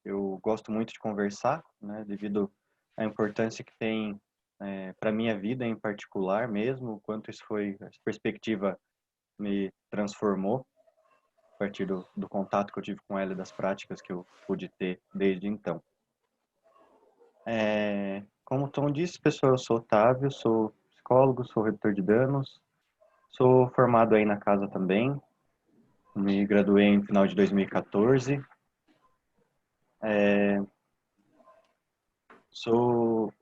Eu gosto muito de conversar, né, devido à importância que tem para minha vida em particular mesmo, o quanto isso foi, essa perspectiva me transformou a partir do contato que eu tive com ela e das práticas que eu pude ter desde então. Como o Tom disse, pessoal, eu sou Otávio, sou psicólogo, sou redutor de danos, sou formado aí na casa também, me graduei em final de 2014, sou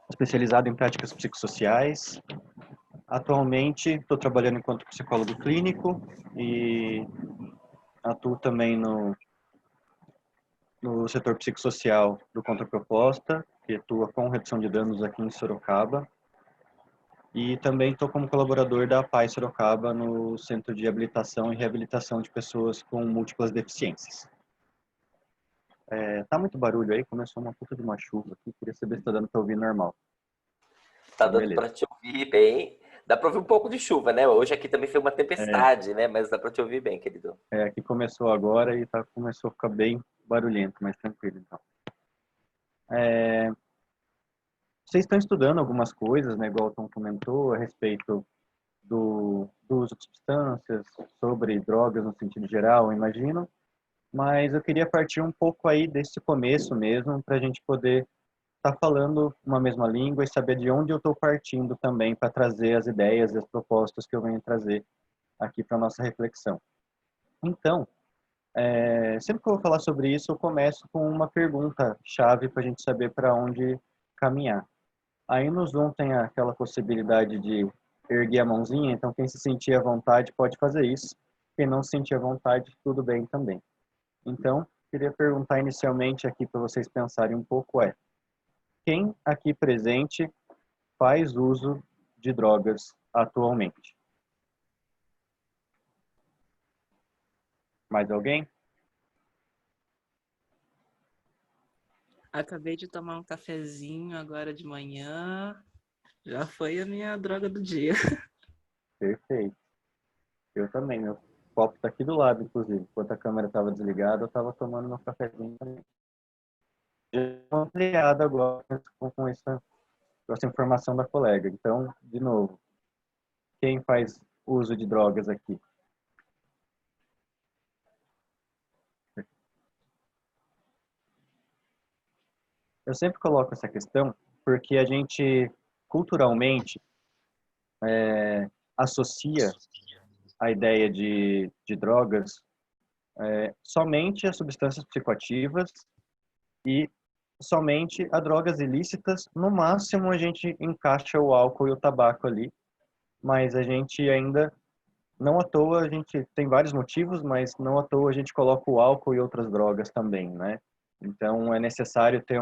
especializado em práticas psicossociais. Atualmente estou trabalhando enquanto psicólogo clínico e atuo também no setor psicossocial do Contraproposta, que atua com redução de danos aqui em Sorocaba. E também estou como colaborador da Paz Sorocaba no Centro de Habilitação e Reabilitação de Pessoas com Múltiplas Deficiências. Tá muito barulho aí, começou uma puta de uma chuva aqui, queria saber se está dando para ouvir normal. Tá Então, dando beleza. para te ouvir bem. Dá para ouvir um pouco de chuva, né? Hoje aqui também foi uma tempestade, né? Mas dá para te ouvir bem, querido. Aqui começou agora e começou a ficar bem barulhento, mas tranquilo então. Vocês estão estudando algumas coisas, né, igual o Tom comentou, a respeito do uso de substâncias, sobre drogas no sentido geral, imagino, mas eu queria partir um pouco aí desse começo mesmo, para a gente poder estar falando uma mesma língua e saber de onde eu estou partindo também para trazer as ideias e as propostas que eu venho trazer aqui para a nossa reflexão. Então, sempre que eu vou falar sobre isso, eu começo com uma pergunta chave para a gente saber para onde caminhar. Aí no Zoom tem aquela possibilidade de erguer a mãozinha, então quem se sentir à vontade pode fazer isso. Quem não se sentir à vontade, tudo bem também. Então, queria perguntar inicialmente aqui para vocês pensarem um pouco quem aqui presente faz uso de drogas atualmente? Mais alguém? Acabei de tomar um cafezinho agora de manhã. Já foi a minha droga do dia. Perfeito. Eu também, meu copo está aqui do lado, inclusive. Enquanto a câmera estava desligada, eu estava tomando meu cafezinho também. Ampliado agora com essa informação da colega. Então, de novo, quem faz uso de drogas aqui? Eu sempre coloco essa questão porque a gente, culturalmente, associa a ideia de drogas somente a substâncias psicoativas e somente a drogas ilícitas. No máximo, a gente encaixa o álcool e o tabaco ali, mas a gente ainda, não à toa, a gente tem vários motivos, mas não à toa a gente coloca o álcool e outras drogas também, né? Então, é necessário ter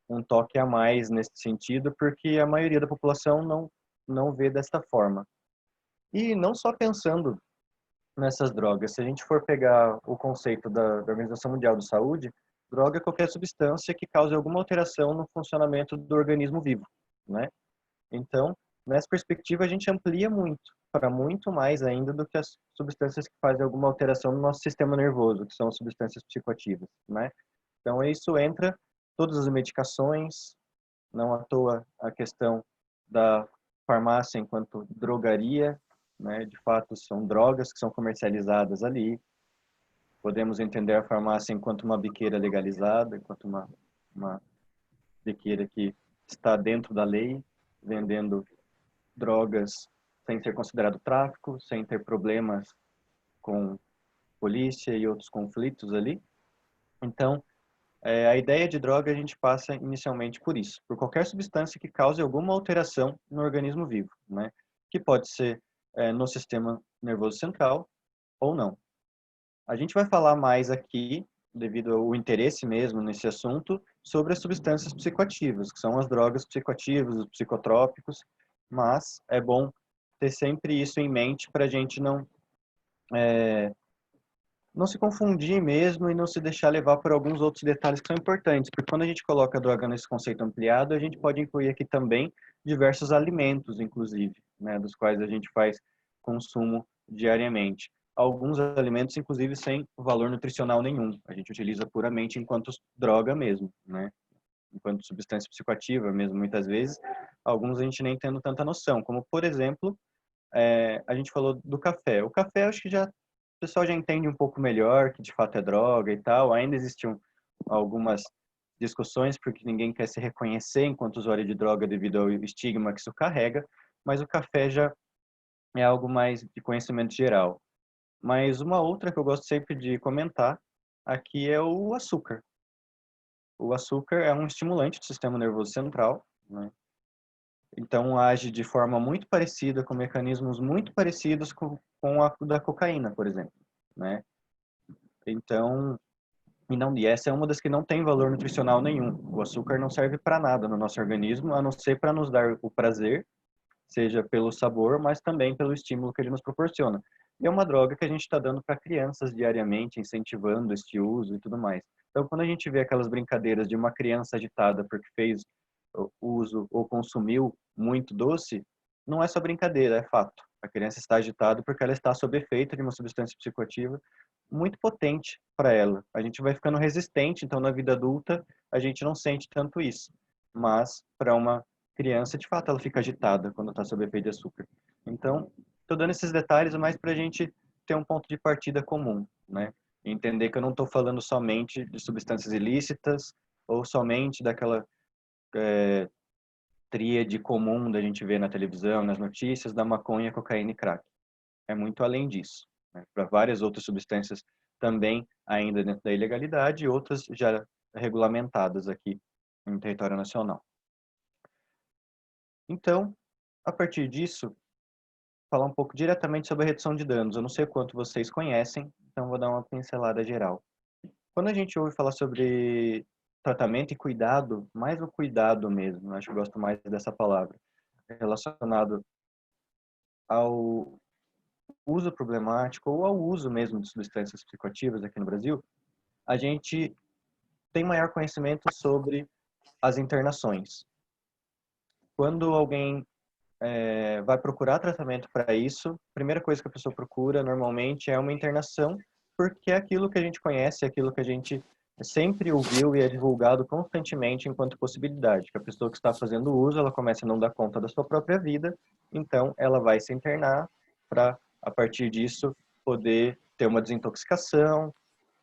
um toque a mais nesse sentido, porque a maioria da população não vê dessa forma. E não só pensando nessas drogas, se a gente for pegar o conceito da Organização Mundial de Saúde, droga é qualquer substância que cause alguma alteração no funcionamento do organismo vivo, né? Então, nessa perspectiva, a gente amplia muito, para muito mais ainda do que as substâncias que fazem alguma alteração no nosso sistema nervoso, que são as substâncias psicoativas, né? Então, isso entra todas as medicações, não à toa a questão da farmácia enquanto drogaria, né? De fato, são drogas que são comercializadas ali. Podemos entender a farmácia enquanto uma biqueira legalizada, enquanto uma biqueira que está dentro da lei, vendendo drogas sem ser considerado tráfico, sem ter problemas com polícia e outros conflitos ali. Então, a ideia de droga a gente passa inicialmente por isso, por qualquer substância que cause alguma alteração no organismo vivo, né? Que pode ser no sistema nervoso central ou não. A gente vai falar mais aqui, devido ao interesse mesmo nesse assunto, sobre as substâncias psicoativas, que são as drogas psicoativas, os psicotrópicos, mas é bom ter sempre isso em mente para a gente não se confundir mesmo e não se deixar levar por alguns outros detalhes que são importantes, porque quando a gente coloca a droga nesse conceito ampliado, a gente pode incluir aqui também diversos alimentos, inclusive, né, dos quais a gente faz consumo diariamente. alguns alimentos, inclusive, sem valor nutricional nenhum. A gente utiliza puramente enquanto droga mesmo, né? Enquanto substância psicoativa mesmo, muitas vezes. Alguns a gente nem tendo tanta noção, como, por exemplo, a gente falou do café. O café, acho que o pessoal já entende um pouco melhor que de fato é droga e tal. Ainda existiam algumas discussões porque ninguém quer se reconhecer enquanto usuário de droga devido ao estigma que isso carrega, mas o café já é algo mais de conhecimento geral. Mas uma outra que eu gosto sempre de comentar aqui é o açúcar. O açúcar é um estimulante do sistema nervoso central, né? Então age de forma muito parecida, com mecanismos muito parecidos com a da cocaína, por exemplo, né? Então, e essa é uma das que não tem valor nutricional nenhum. O açúcar não serve para nada no nosso organismo, a não ser para nos dar o prazer, seja pelo sabor, mas também pelo estímulo que ele nos proporciona. E é uma droga que a gente está dando para crianças diariamente, incentivando este uso e tudo mais. Então, quando a gente vê aquelas brincadeiras de uma criança agitada porque fez o uso ou consumiu muito doce, não é só brincadeira, é fato. A criança está agitada porque ela está sob efeito de uma substância psicoativa muito potente para ela. A gente vai ficando resistente, então na vida adulta a gente não sente tanto isso. Mas para uma criança, de fato, ela fica agitada quando está sob efeito de açúcar. Então, estou dando esses detalhes mais para a gente ter um ponto de partida comum, né? E entender que eu não estou falando somente de substâncias ilícitas ou somente daquela tríade comum da gente ver na televisão, nas notícias, da maconha, cocaína e crack. É muito além disso, né? Para várias outras substâncias também ainda dentro da ilegalidade e outras já regulamentadas aqui no território nacional. Então, a partir disso, falar um pouco diretamente sobre a redução de danos. Eu não sei o quanto vocês conhecem, então vou dar uma pincelada geral. Quando a gente ouve falar sobre tratamento e cuidado, mais o cuidado mesmo, acho que eu gosto mais dessa palavra, relacionado ao uso problemático ou ao uso mesmo de substâncias psicoativas aqui no Brasil, a gente tem maior conhecimento sobre as internações. Quando alguém vai procurar tratamento para isso, a primeira coisa que a pessoa procura normalmente é uma internação, porque é aquilo que a gente conhece, é aquilo que a gente sempre ouviu e é divulgado constantemente enquanto possibilidade, que a pessoa que está fazendo uso, ela começa a não dar conta da sua própria vida, então ela vai se internar para, a partir disso, poder ter uma desintoxicação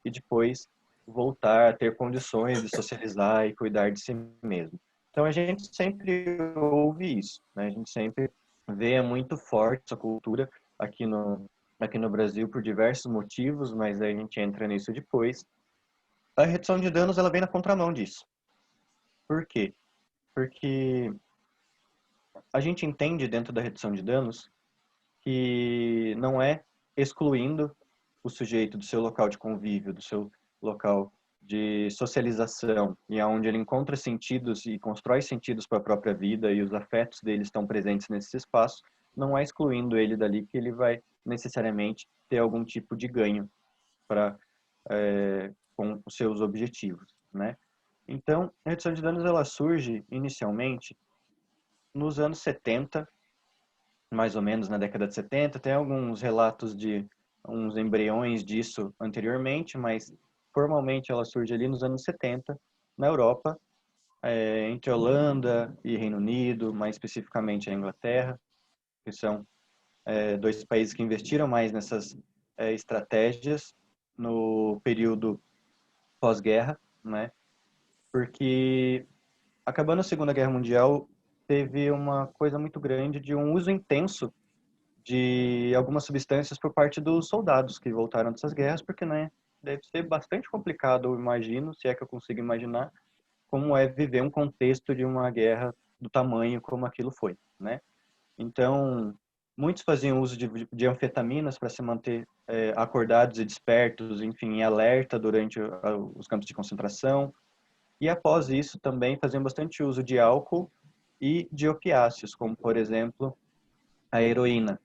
e depois voltar a ter condições de socializar e cuidar de si mesmo. Então a gente sempre ouve isso, né? A gente sempre vê muito forte essa cultura aqui no Brasil por diversos motivos, mas aí a gente entra nisso depois. A redução de danos ela vem na contramão disso. Por quê? Porque a gente entende dentro da redução de danos que não é excluindo o sujeito do seu local de convívio, do seu local de socialização, e aonde ele encontra sentidos e constrói sentidos para a própria vida e os afetos dele estão presentes nesse espaço, não é excluindo ele dali que ele vai necessariamente ter algum tipo de ganho para com os seus objetivos, né? Então, a redução de danos ela surge inicialmente nos anos 70, mais ou menos na década de 70. Tem alguns relatos de uns embriões disso anteriormente, mas formalmente ela surge ali nos anos 70, na Europa, entre Holanda e Reino Unido, mais especificamente a Inglaterra, que são dois países que investiram mais nessas estratégias no período pós-guerra, né? Porque acabando a Segunda Guerra Mundial, teve uma coisa muito grande de um uso intenso de algumas substâncias por parte dos soldados que voltaram dessas guerras, porque, né, deve ser bastante complicado, eu imagino, se é que eu consigo imaginar, como é viver um contexto de uma guerra do tamanho como aquilo foi, né? Então, muitos faziam uso de anfetaminas para se manter acordados e despertos, enfim, em alerta durante os campos de concentração. E após isso também faziam bastante uso de álcool e de opiáceos, como, por exemplo, a heroína,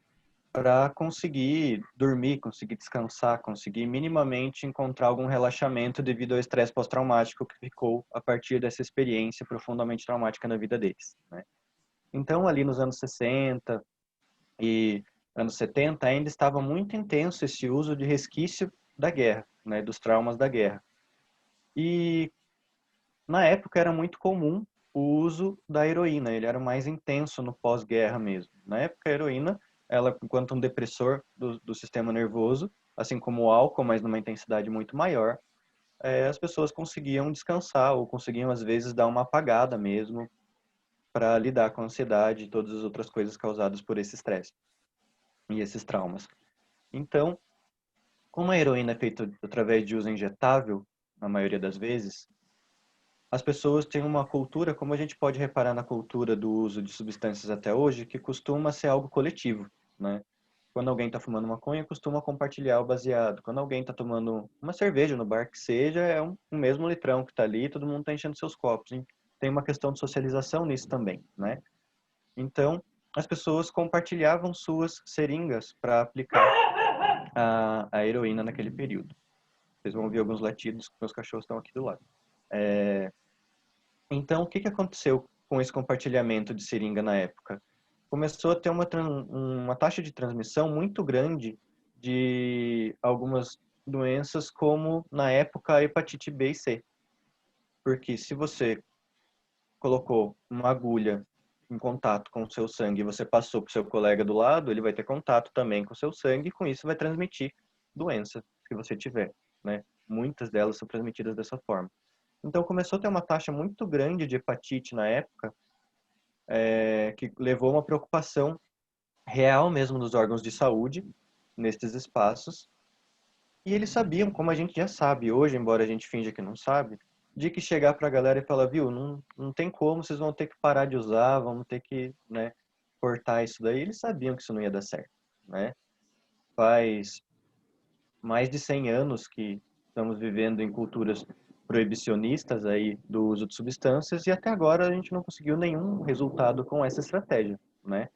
para conseguir dormir, conseguir descansar, conseguir minimamente encontrar algum relaxamento devido ao estresse pós-traumático que ficou a partir dessa experiência profundamente traumática na vida deles, né? Então, ali nos anos 60 e anos 70, ainda estava muito intenso esse uso de resquício da guerra, né, dos traumas da guerra. E na época era muito comum o uso da heroína, ele era mais intenso no pós-guerra mesmo. Na época a heroína, ela enquanto um depressor do sistema nervoso, assim como o álcool, mas numa intensidade muito maior, as pessoas conseguiam descansar ou conseguiam às vezes dar uma apagada mesmo para lidar com a ansiedade e todas as outras coisas causadas por esse estresse e esses traumas. Então, como a heroína é feita através de uso injetável, na maioria das vezes, as pessoas têm uma cultura, como a gente pode reparar na cultura do uso de substâncias até hoje, que costuma ser algo coletivo, né? Quando alguém está fumando maconha, costuma compartilhar o baseado. Quando alguém está tomando uma cerveja no bar que seja, é um mesmo litrão que está ali, todo mundo está enchendo seus copos. Hein? Tem uma questão de socialização nisso também, né? Então, as pessoas compartilhavam suas seringas para aplicar a heroína naquele período. Vocês vão ouvir alguns latidos, meus cachorros estão aqui do lado. Então, o que aconteceu com esse compartilhamento de seringa na época? Começou a ter uma taxa de transmissão muito grande de algumas doenças, como na época a hepatite B e C. Porque se você colocou uma agulha em contato com o seu sangue e você passou para o seu colega do lado, ele vai ter contato também com o seu sangue e com isso vai transmitir doença que você tiver, né? Muitas delas são transmitidas dessa forma. Então começou a ter uma taxa muito grande de hepatite na época, que levou a uma preocupação real mesmo dos órgãos de saúde nestes espaços. E eles sabiam, como a gente já sabe hoje, embora a gente finja que não sabe, de que chegar para a galera e falar, viu, não tem como, vocês vão ter que parar de usar, vamos ter que, né, cortar isso daí. Eles sabiam que isso não ia dar certo, né? Faz mais de 100 anos que estamos vivendo em culturas proibicionistas aí do uso de substâncias e até agora a gente não conseguiu nenhum resultado com essa estratégia, né?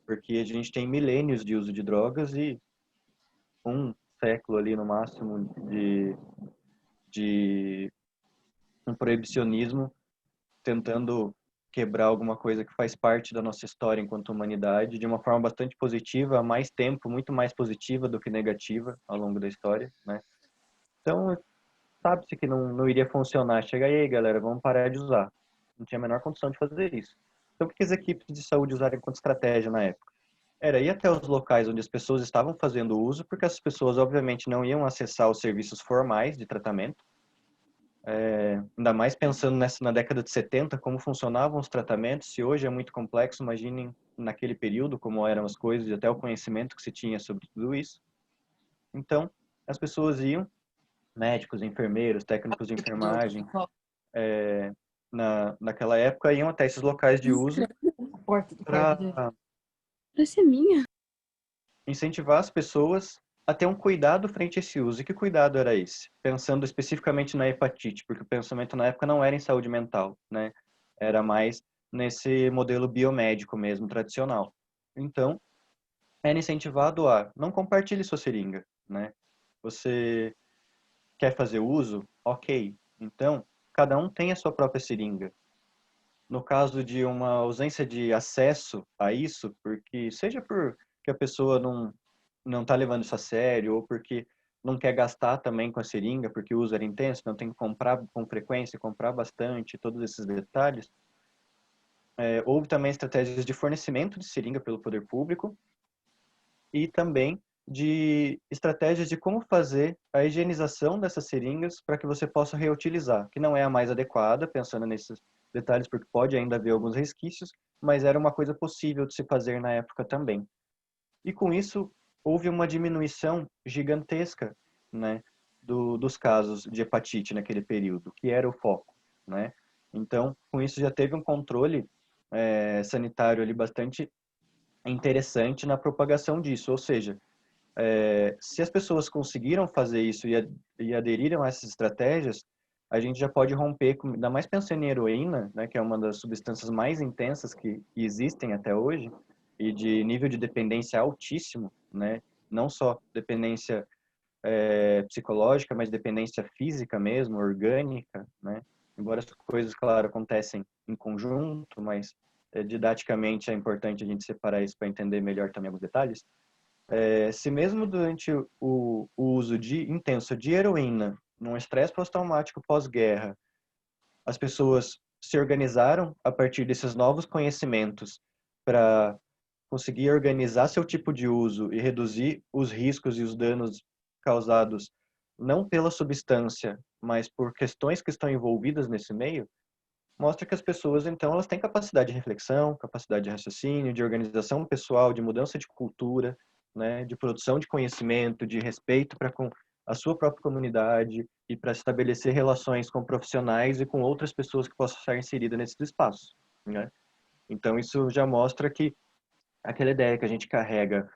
Porque a gente tem milênios de uso de drogas e um século ali no máximo de um proibicionismo tentando quebrar alguma coisa que faz parte da nossa história enquanto humanidade de uma forma bastante positiva, há mais tempo, muito mais positiva do que negativa ao longo da história, né? Então, sabe-se que não iria funcionar. Chega aí, galera, vamos parar de usar. Não tinha a menor condição de fazer isso. Então, o que as equipes de saúde usaram enquanto estratégia na época? Era ir até os locais onde as pessoas estavam fazendo uso, porque essas pessoas, obviamente, não iam acessar os serviços formais de tratamento. Ainda mais pensando na década de 70, como funcionavam os tratamentos. Se hoje é muito complexo, imaginem naquele período como eram as coisas e até o conhecimento que se tinha sobre tudo isso. Então, as pessoas iam, médicos, enfermeiros, técnicos de enfermagem, naquela época iam até esses locais de uso para Parece a minha. incentivar as pessoas a ter um cuidado frente a esse uso. E que cuidado era esse? Pensando especificamente na hepatite, porque o pensamento na época não era em saúde mental, né? Era mais nesse modelo biomédico mesmo, tradicional. Então, era incentivado a não compartilhe sua seringa, né? Você quer fazer uso? Ok. Então, cada um tem a sua própria seringa. No caso de uma ausência de acesso a isso, porque seja porque a pessoa não está levando isso a sério, ou porque não quer gastar também com a seringa, porque o uso era intenso, não tem que comprar com frequência, comprar bastante, todos esses detalhes. Houve também estratégias de fornecimento de seringa pelo poder público e também de estratégias de como fazer a higienização dessas seringas para que você possa reutilizar, que não é a mais adequada, pensando nesses detalhes, porque pode ainda haver alguns resquícios, mas era uma coisa possível de se fazer na época também. E com isso, houve uma diminuição gigantesca, né, dos casos de hepatite naquele período, que era o foco, né? Então, com isso já teve um controle sanitário ali bastante interessante na propagação disso, ou seja, se as pessoas conseguiram fazer isso e aderiram a essas estratégias, a gente já pode romper, ainda mais pensando em heroína, né, que é uma das substâncias mais intensas que existem até hoje, e de nível de dependência altíssimo, né, não só dependência psicológica, mas dependência física mesmo, orgânica, né, embora as coisas, claro, acontecem em conjunto, mas didaticamente é importante a gente separar isso para entender melhor também alguns detalhes. Se mesmo durante o uso intenso de heroína, num estresse pós-traumático pós-guerra, as pessoas se organizaram a partir desses novos conhecimentos para conseguir organizar seu tipo de uso e reduzir os riscos e os danos causados não pela substância, mas por questões que estão envolvidas nesse meio, mostra que as pessoas, então, elas têm capacidade de reflexão, capacidade de raciocínio, de organização pessoal, de mudança de cultura, né, de produção de conhecimento, de respeito para com a sua própria comunidade e para estabelecer relações com profissionais e com outras pessoas que possam estar inseridas nesses espaços, né? Então, isso já mostra que aquela ideia que a gente carrega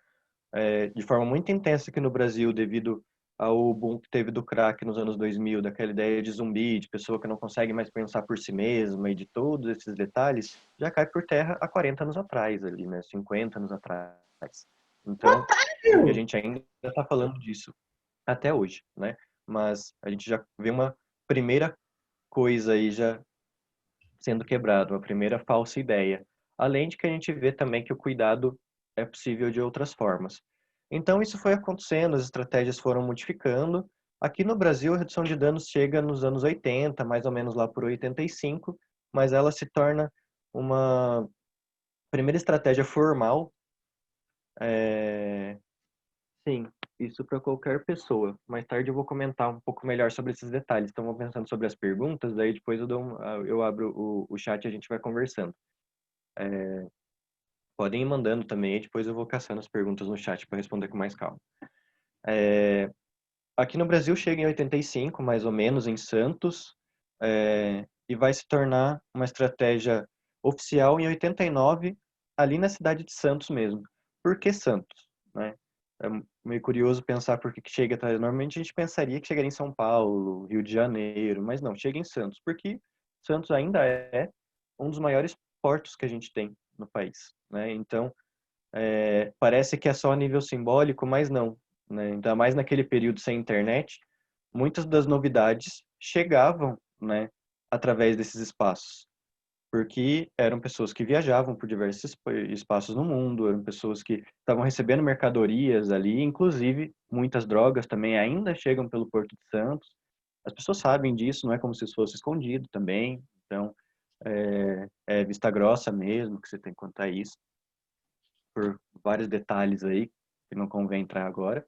de forma muito intensa aqui no Brasil, devido ao boom que teve do crack nos anos 2000, daquela ideia de zumbi, de pessoa que não consegue mais pensar por si mesma e de todos esses detalhes, já cai por terra há 40 anos atrás, ali, né? 50 anos atrás. Então, e a gente ainda está falando disso até hoje, né? Mas a gente já vê uma primeira coisa aí já sendo quebrada, uma primeira falsa ideia. Além de que a gente vê também que o cuidado é possível de outras formas. Então, isso foi acontecendo, as estratégias foram modificando. Aqui no Brasil, a redução de danos chega nos anos 80, mais ou menos lá por 85, mas ela se torna uma primeira estratégia formal. Sim, isso para qualquer pessoa. Mais tarde eu vou comentar um pouco melhor sobre esses detalhes. Então, vou pensando sobre as perguntas, daí depois eu abro o chat e a gente vai conversando. Podem ir mandando também, e depois eu vou caçando as perguntas no chat para responder com mais calma. Aqui no Brasil chega em 85, mais ou menos, em Santos, e vai se tornar uma estratégia oficial em 89, ali na cidade de Santos mesmo. Por que Santos, né? É meio curioso pensar por que chega atrás. Normalmente a gente pensaria que chegaria em São Paulo, Rio de Janeiro, mas não, chega em Santos, porque Santos ainda é um dos maiores portos que a gente tem no país, né? Então, parece que é só a nível simbólico, mas não, né? Ainda mais naquele período sem internet, muitas das novidades chegavam, né, através desses espaços, porque eram pessoas que viajavam por diversos espaços no mundo, eram pessoas que estavam recebendo mercadorias ali, inclusive muitas drogas também ainda chegam pelo Porto de Santos. As pessoas sabem disso, não é como se isso fosse escondido também, então é vista grossa mesmo que você tem que contar isso, por vários detalhes aí que não convém entrar agora.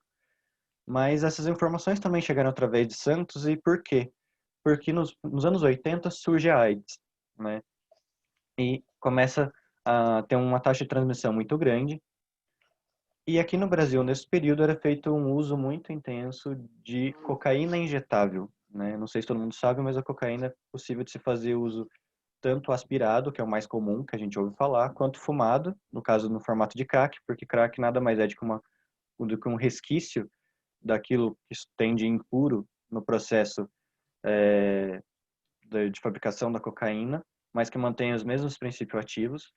Mas essas informações também chegaram através de Santos, e por quê? Porque nos anos 80 surge a AIDS, né? E começa a ter uma taxa de transmissão muito grande. E aqui no Brasil, nesse período, era feito um uso muito intenso de cocaína injetável, né? Não sei se todo mundo sabe, mas a cocaína é possível de se fazer uso tanto aspirado, que é o mais comum que a gente ouve falar, quanto fumado, no caso no formato de crack, porque crack nada mais é do que um resquício daquilo que tem de impuro no processo de fabricação da cocaína, mas que mantém os mesmos princípios ativos,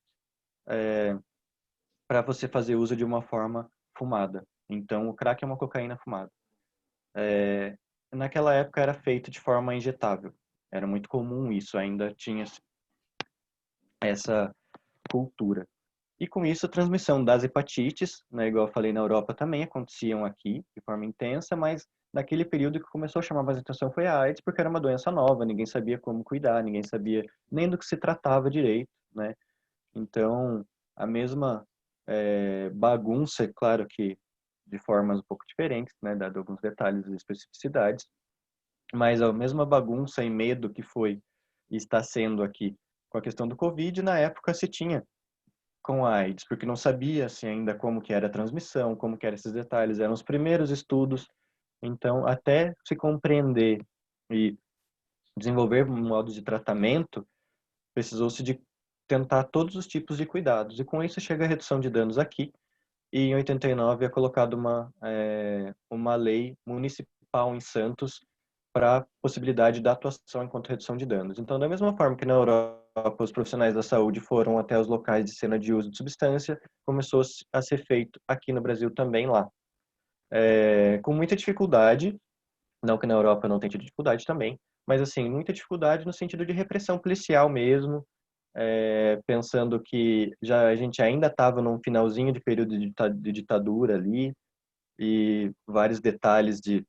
para você fazer uso de uma forma fumada. Então, o crack é uma cocaína fumada. Naquela época era feito de forma injetável. Era muito comum isso, ainda tinha essa cultura. E com isso a transmissão das hepatites, né, igual eu falei na Europa também aconteciam aqui de forma intensa, mas naquele período que começou a chamar mais atenção foi a AIDS, porque era uma doença nova, ninguém sabia como cuidar, ninguém sabia nem do que se tratava direito, né? Então, a mesma bagunça, claro que de formas um pouco diferentes, né, dado alguns detalhes e especificidades, mas a mesma bagunça e medo que foi e está sendo aqui com a questão do Covid, na época se tinha com a AIDS, porque não sabia-se ainda como que era a transmissão, como que eram esses detalhes, eram os primeiros estudos, então até se compreender e desenvolver modos de tratamento, precisou-se de tentar todos os tipos de cuidados, e com isso chega a redução de danos aqui, e em 89 é colocada uma lei municipal em Santos para possibilidade da atuação enquanto redução de danos. Então, da mesma forma que na Europa os profissionais da saúde foram até os locais de cena de uso de substância, começou a ser feito aqui no Brasil também lá. Com muita dificuldade, não que na Europa não tenha tido dificuldade também, mas assim, muita dificuldade no sentido de repressão policial mesmo, pensando que a gente ainda estava num finalzinho de período de ditadura ali, e vários detalhes de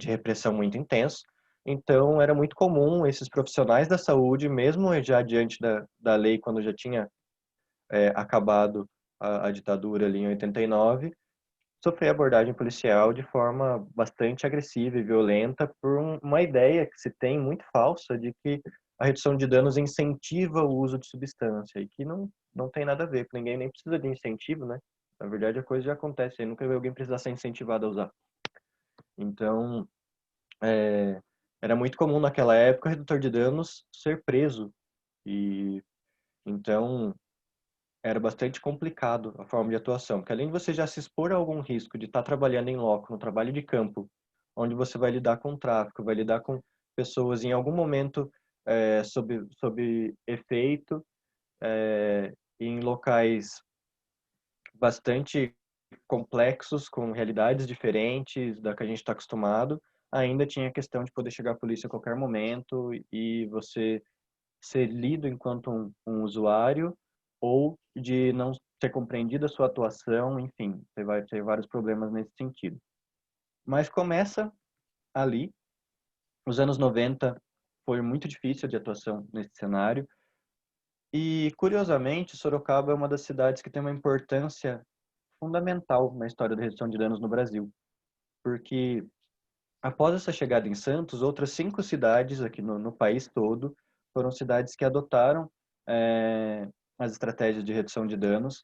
repressão muito intenso. Então, era muito comum esses profissionais da saúde, mesmo já diante da lei, quando já tinha acabado a ditadura ali em 89, sofrer abordagem policial de forma bastante agressiva e violenta por uma ideia que se tem muito falsa de que a redução de danos incentiva o uso de substância, e que não tem nada a ver, porque ninguém nem precisa de incentivo, né? Na verdade, a coisa já acontece, eu nunca vi alguém precisar ser incentivado a usar. Então, era muito comum naquela época o redutor de danos ser preso, e então era bastante complicado a forma de atuação, porque além de você já se expor a algum risco de estar trabalhando em loco, no trabalho de campo, onde você vai lidar com tráfico, vai lidar com pessoas em algum momento sob efeito, em locais bastante complexos, com realidades diferentes da que a gente está acostumado, ainda tinha a questão de poder chegar a polícia a qualquer momento e você ser lido enquanto um usuário, ou de não ter compreendido a sua atuação, enfim, você vai ter vários problemas nesse sentido. Mas começa ali, os anos 90 foi muito difícil de atuação nesse cenário, e curiosamente Sorocaba é uma das cidades que tem uma importância fundamental na história da redução de danos no Brasil, porque após essa chegada em Santos, outras 5 cidades aqui no país todo foram cidades que adotaram as estratégias de redução de danos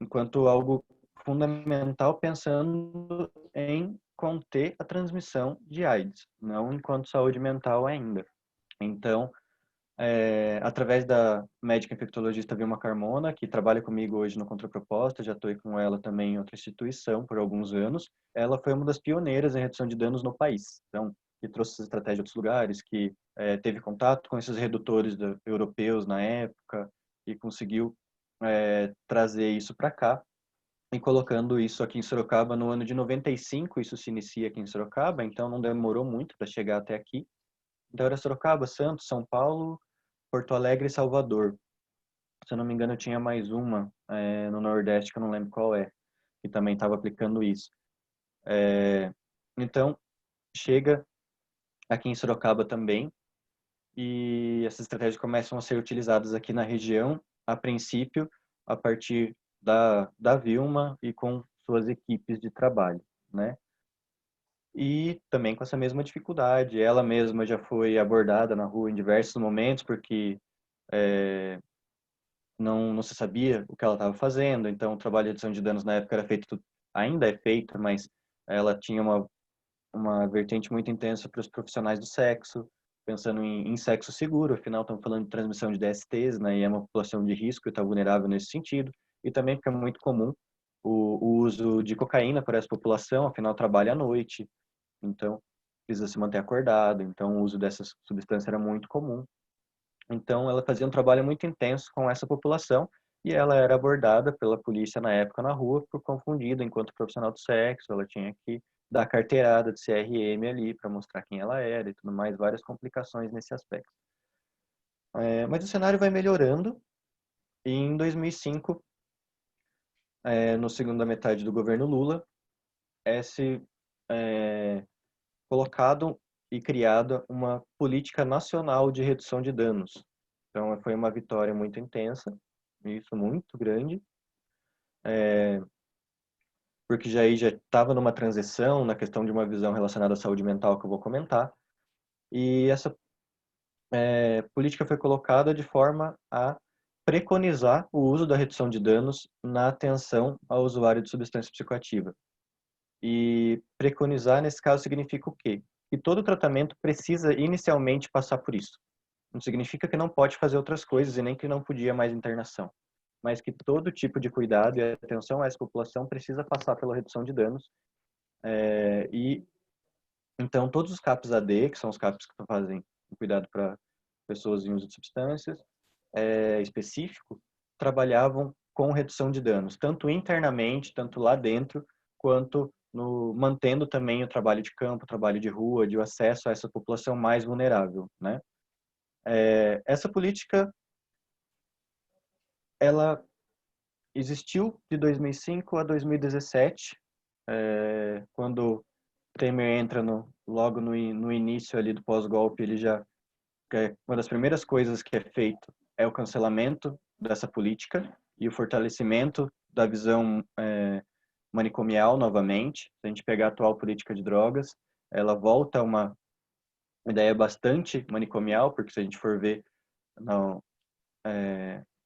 enquanto algo fundamental, pensando em conter a transmissão de AIDS, não enquanto saúde mental ainda. Então, através da médica infectologista Vilma Carmona, que trabalha comigo hoje no Contraproposta, já estou com ela também em outra instituição por alguns anos, ela foi uma das pioneiras em redução de danos no país. Então, que trouxe essa estratégia de outros lugares, que teve contato com esses redutores europeus na época e conseguiu trazer isso para cá, e colocando isso aqui em Sorocaba no ano de 95, isso se inicia aqui em Sorocaba, então não demorou muito para chegar até aqui. Então era Sorocaba, Santos, São Paulo, Porto Alegre e Salvador. Se eu não me engano, eu tinha mais uma no Nordeste, que eu não lembro qual que também estava aplicando isso. Então, chega aqui em Sorocaba também, e essas estratégias começam a ser utilizadas aqui na região, a princípio, a partir da Vilma e com suas equipes de trabalho, né? E também com essa mesma dificuldade. Ela mesma já foi abordada na rua em diversos momentos, porque não se sabia o que ela estava fazendo. Então, o trabalho de redução de danos na época era feito, ainda é feito, mas ela tinha uma vertente muito intensa para os profissionais do sexo, pensando em sexo seguro, afinal estamos falando de transmissão de DSTs, né, e é uma população de risco e está vulnerável nesse sentido, e também porque é muito comum o uso de cocaína por essa população, afinal trabalha à noite, então precisa se manter acordado, então o uso dessas substâncias era muito comum. Então ela fazia um trabalho muito intenso com essa população, e ela era abordada pela polícia na época na rua por confundida enquanto profissional do sexo. Ela tinha que dar carteirada de CRM ali para mostrar quem ela era e tudo mais, várias complicações nesse aspecto. Mas o cenário vai melhorando, e em 2005, no segunda metade do governo Lula, colocado e criada uma política nacional de redução de danos. Então foi uma vitória muito intensa, isso muito grande, porque já estava numa transição na questão de uma visão relacionada à saúde mental, que eu vou comentar, e essa política foi colocada de forma a preconizar o uso da redução de danos na atenção ao usuário de substância psicoativa. E preconizar, nesse caso, significa o quê? Que todo tratamento precisa inicialmente passar por isso. Não significa que não pode fazer outras coisas e nem que não podia mais internação, mas que todo tipo de cuidado e atenção a essa população precisa passar pela redução de danos. E então todos os CAPs AD, que são os CAPs que fazem o cuidado para pessoas em uso de substâncias específico, trabalhavam com redução de danos, tanto internamente, tanto lá dentro, quanto mantendo também o trabalho de campo, o trabalho de rua, de acesso a essa população mais vulnerável, né? Essa política, ela existiu de 2005 a 2017, quando Temer entra logo no início ali do pós-golpe, uma das primeiras coisas que é feito é o cancelamento dessa política e o fortalecimento da visão manicomial novamente. Se a gente pegar a atual política de drogas, ela volta a uma ideia bastante manicomial, porque se a gente for ver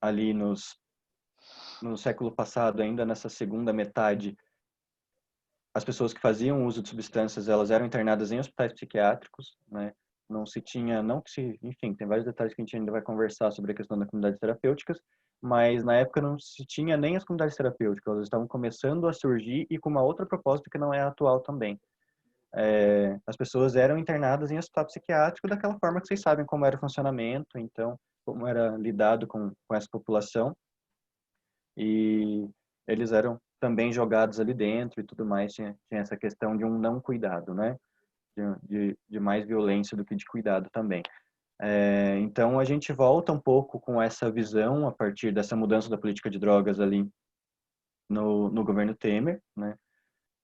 ali no século passado, ainda nessa segunda metade, as pessoas que faziam uso de substâncias, elas eram internadas em hospitais psiquiátricos, né? Não se tinha, não que se, enfim, tem vários detalhes que a gente ainda vai conversar sobre a questão das comunidades terapêuticas, mas na época não se tinha nem as comunidades terapêuticas, elas estavam começando a surgir e com uma outra proposta que não é atual também. As pessoas eram internadas em hospital psiquiátrico daquela forma que vocês sabem como era o funcionamento, então, como era lidado com essa população, e eles eram também jogados ali dentro e tudo mais, tinha essa questão de um não cuidado, né? De mais violência do que de cuidado também. Então, a gente volta um pouco com essa visão a partir dessa mudança da política de drogas ali no governo Temer, né?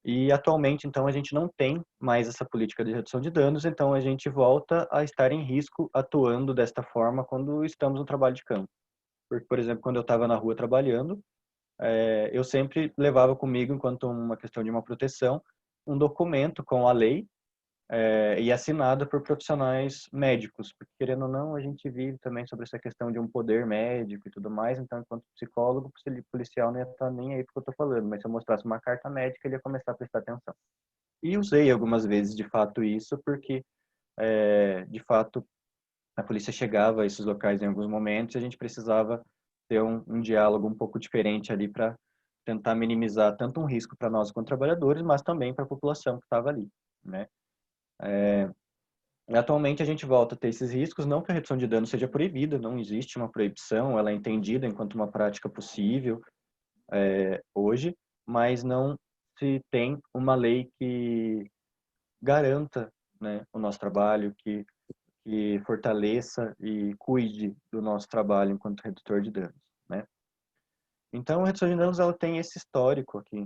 E atualmente, então, a gente não tem mais essa política de redução de danos, então a gente volta a estar em risco atuando desta forma quando estamos no trabalho de campo. Porque, por exemplo, quando eu estava na rua trabalhando, eu sempre levava comigo, enquanto uma questão de uma proteção, um documento com a lei e assinado por profissionais médicos, porque querendo ou não, a gente vive também sobre essa questão de um poder médico e tudo mais, então enquanto psicólogo, policial não ia estar nem aí porque eu estou falando, mas se eu mostrasse uma carta médica, ele ia começar a prestar atenção. E usei algumas vezes, de fato, isso, porque, de fato, a polícia chegava a esses locais em alguns momentos e a gente precisava ter um diálogo um pouco diferente ali para tentar minimizar tanto um risco para nós como trabalhadores, mas também para a população que estava ali, né? Atualmente a gente volta a ter esses riscos, não que a redução de danos seja proibida, não existe uma proibição, ela é entendida enquanto uma prática possível hoje, mas não se tem uma lei que garanta, né, o nosso trabalho, que fortaleça e cuide do nosso trabalho enquanto redutor de danos, né? Então, a redução de danos ela tem esse histórico aqui,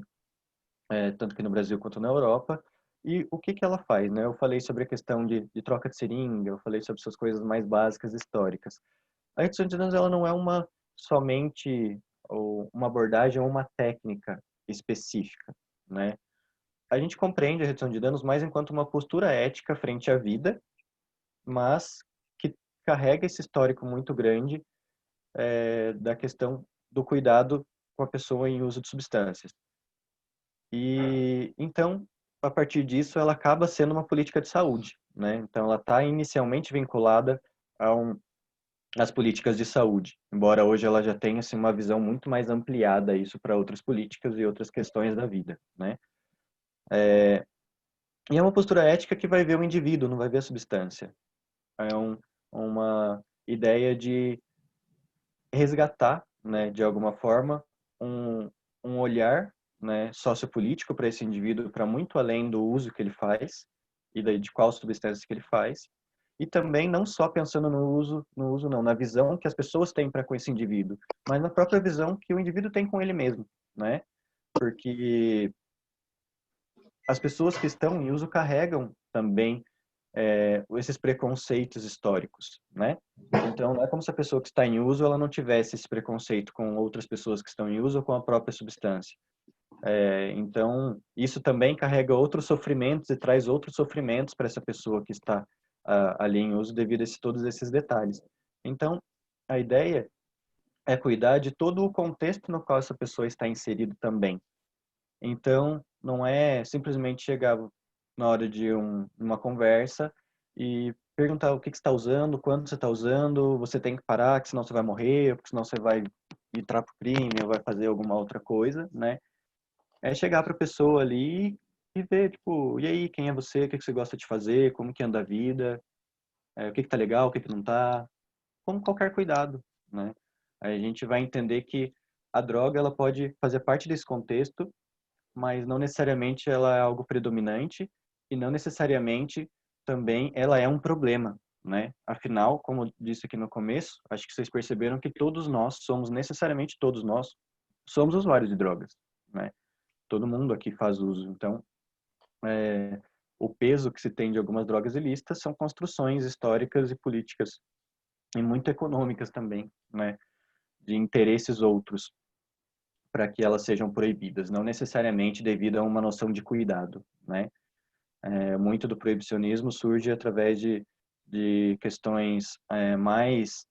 tanto aqui no Brasil quanto na Europa. E o que ela faz, né? Eu falei sobre a questão de troca de seringa, eu falei sobre essas coisas mais básicas históricas. A redução de danos ela não é somente uma abordagem ou uma técnica específica, né? A gente compreende a redução de danos mais enquanto uma postura ética frente à vida, mas que carrega esse histórico muito grande da questão do cuidado com a pessoa em uso de substâncias. E então, a partir disso, ela acaba sendo uma política de saúde, né? Então, ela está inicialmente vinculada às políticas de saúde, embora hoje ela já tenha assim, uma visão muito mais ampliada isso para outras políticas e outras questões da vida, né? E é uma postura ética que vai ver o indivíduo, não vai ver a substância. É uma ideia de resgatar, né, de alguma forma, um olhar, né, sociopolítico para esse indivíduo, para muito além do uso que ele faz e de qual substância que ele faz, e também não só pensando no uso não, na visão que as pessoas têm para com esse indivíduo, mas na própria visão que o indivíduo tem com ele mesmo, né? Porque as pessoas que estão em uso carregam também esses preconceitos históricos, né? Então, não é como se a pessoa que está em uso ela não tivesse esse preconceito com outras pessoas que estão em uso ou com a própria substância. Então, isso também carrega outros sofrimentos e traz outros sofrimentos para essa pessoa que está ali em uso devido a todos esses detalhes. Então, a ideia é cuidar de todo o contexto no qual essa pessoa está inserida também. Então, não é simplesmente chegar na hora de uma conversa e perguntar o que você está usando, quando você está usando, você tem que parar, que senão você vai morrer, porque senão você vai entrar pro crime ou vai fazer alguma outra coisa, né? É chegar para a pessoa ali e ver, tipo, e aí, quem é você, o que você gosta de fazer, como que anda a vida, o que tá legal, o que não tá, como qualquer cuidado, né? Aí a gente vai entender que a droga, ela pode fazer parte desse contexto, mas não necessariamente ela é algo predominante e não necessariamente também ela é um problema, né? Afinal, como eu disse aqui no começo, acho que vocês perceberam que todos nós somos, necessariamente todos nós, somos usuários de drogas, né? Todo mundo aqui faz uso. Então, o peso que se tem de algumas drogas ilícitas são construções históricas e políticas, e muito econômicas também, né? De interesses outros, para que elas sejam proibidas, não necessariamente devido a uma noção de cuidado, né? Muito do proibicionismo surge através de questões mais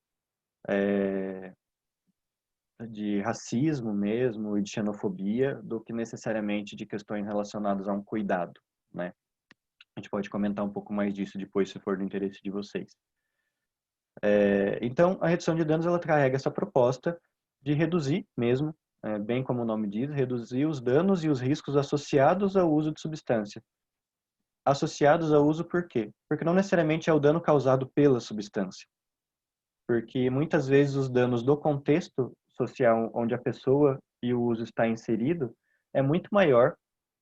de racismo mesmo e de xenofobia do que necessariamente de questões relacionadas a um cuidado, né? A gente pode comentar um pouco mais disso depois, se for do interesse de vocês. Então, a redução de danos, ela carrega essa proposta de reduzir mesmo, bem como o nome diz, reduzir os danos e os riscos associados ao uso de substância. Associados ao uso por quê? Porque não necessariamente é o dano causado pela substância. Porque muitas vezes os danos do contexto social onde a pessoa e o uso está inserido é muito maior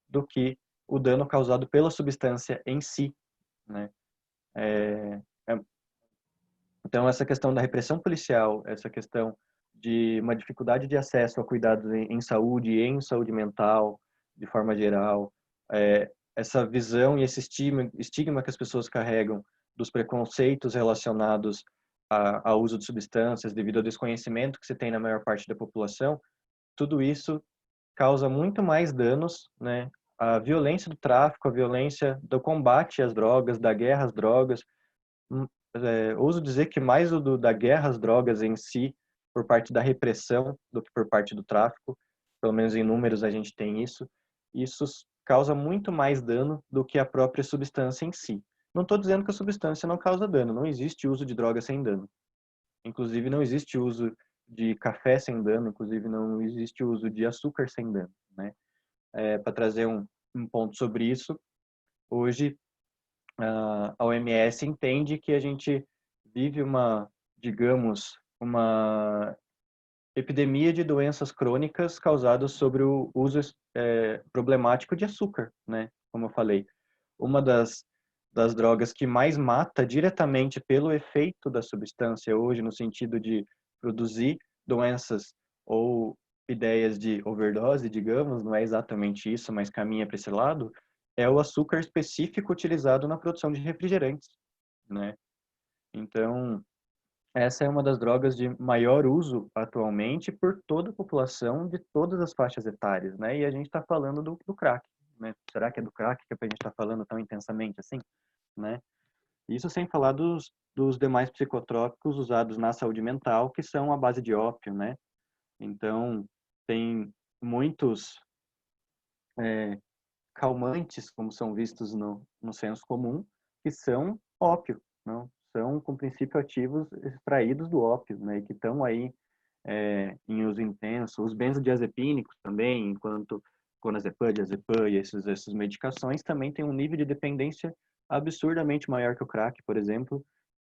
do que o dano causado pela substância em si, né? Então, essa questão da repressão policial, essa questão de uma dificuldade de acesso a cuidados em saúde e em saúde mental, de forma geral, essa visão e esse estigma que as pessoas carregam dos preconceitos relacionados ao uso de substâncias devido ao desconhecimento que se tem na maior parte da população, tudo isso causa muito mais danos, né? A violência do tráfico, a violência do combate às drogas, da guerra às drogas, ouso dizer que mais da guerra às drogas em si, por parte da repressão, do que por parte do tráfico, pelo menos em números a gente tem isso, isso causa muito mais dano do que a própria substância em si. Não estou dizendo que a substância não causa dano, não existe uso de droga sem dano. Inclusive não existe uso de café sem dano, inclusive não existe uso de açúcar sem dano, né? Para trazer um ponto sobre isso, hoje a OMS entende que a gente vive digamos, uma epidemia de doenças crônicas causadas sobre o uso problemático de açúcar, né? Como eu falei, uma das drogas que mais mata diretamente pelo efeito da substância hoje, no sentido de produzir doenças ou ideias de overdose, digamos, não é exatamente isso, mas caminha para esse lado, é o açúcar específico utilizado na produção de refrigerantes, né? Então, essa é uma das drogas de maior uso atualmente por toda a população de todas as faixas etárias, né? E a gente está falando do crack, né? Será que é do crack que a gente está falando tão intensamente assim, né? Isso sem falar dos demais psicotrópicos usados na saúde mental, que são a base de ópio, né? Então, tem muitos calmantes, como são vistos no senso comum, que são ópio, não? São com princípio ativos extraídos do ópio, né? E que estão aí em uso intenso. Os benzodiazepínicos também, enquanto clonazepam, diazepam e essas medicações também têm um nível de dependência absurdamente maior que o crack, por exemplo,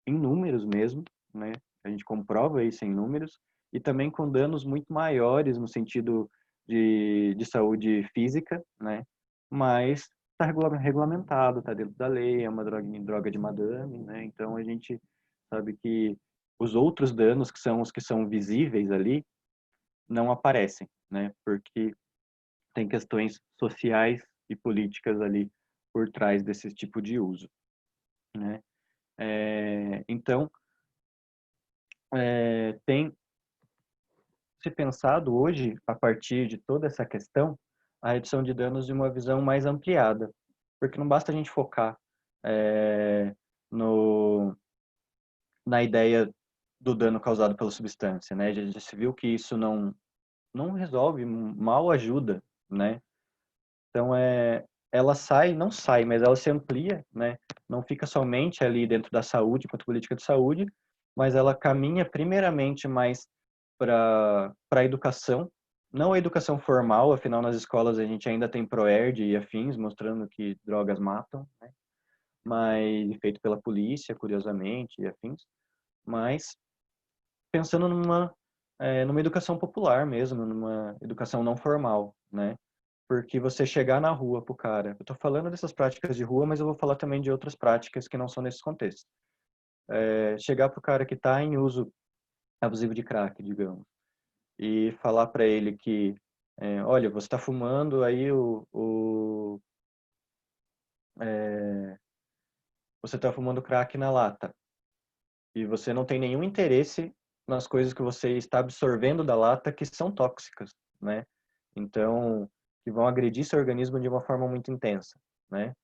em números mesmo, né? A gente comprova isso em números e também com danos muito maiores no sentido de saúde física, né? Mas está regulamentado, está dentro da lei, é uma droga de madame, né? Então a gente sabe que os outros danos, que são os que são visíveis ali, não aparecem, né? Porque tem questões sociais e políticas ali por trás desse tipo de uso, né? Então, tem se pensado hoje, a partir de toda essa questão, a redução de danos de uma visão mais ampliada, porque não basta a gente focar no, na ideia do dano causado pela substância, né? Já se viu que isso não resolve, mal ajuda, né? Então, ela não sai, mas ela se amplia, né? Não fica somente ali dentro da saúde, quanto política de saúde, mas ela caminha primeiramente mais para a educação, não a educação formal, afinal nas escolas a gente ainda tem Proerd e afins, mostrando que drogas matam, né? Mas feito pela polícia, curiosamente, e afins, mas pensando numa educação popular mesmo, numa educação não formal, né? Porque você chegar na rua pro cara, eu tô falando dessas práticas de rua, mas eu vou falar também de outras práticas que não são nesses contextos. chegar pro cara que está em uso abusivo de crack, digamos, e falar para ele que, olha, você está fumando aí você está fumando crack na lata e você não tem nenhum interesse nas coisas que você está absorvendo da lata que são tóxicas, né? Então, que vão agredir seu organismo de uma forma muito intensa, né?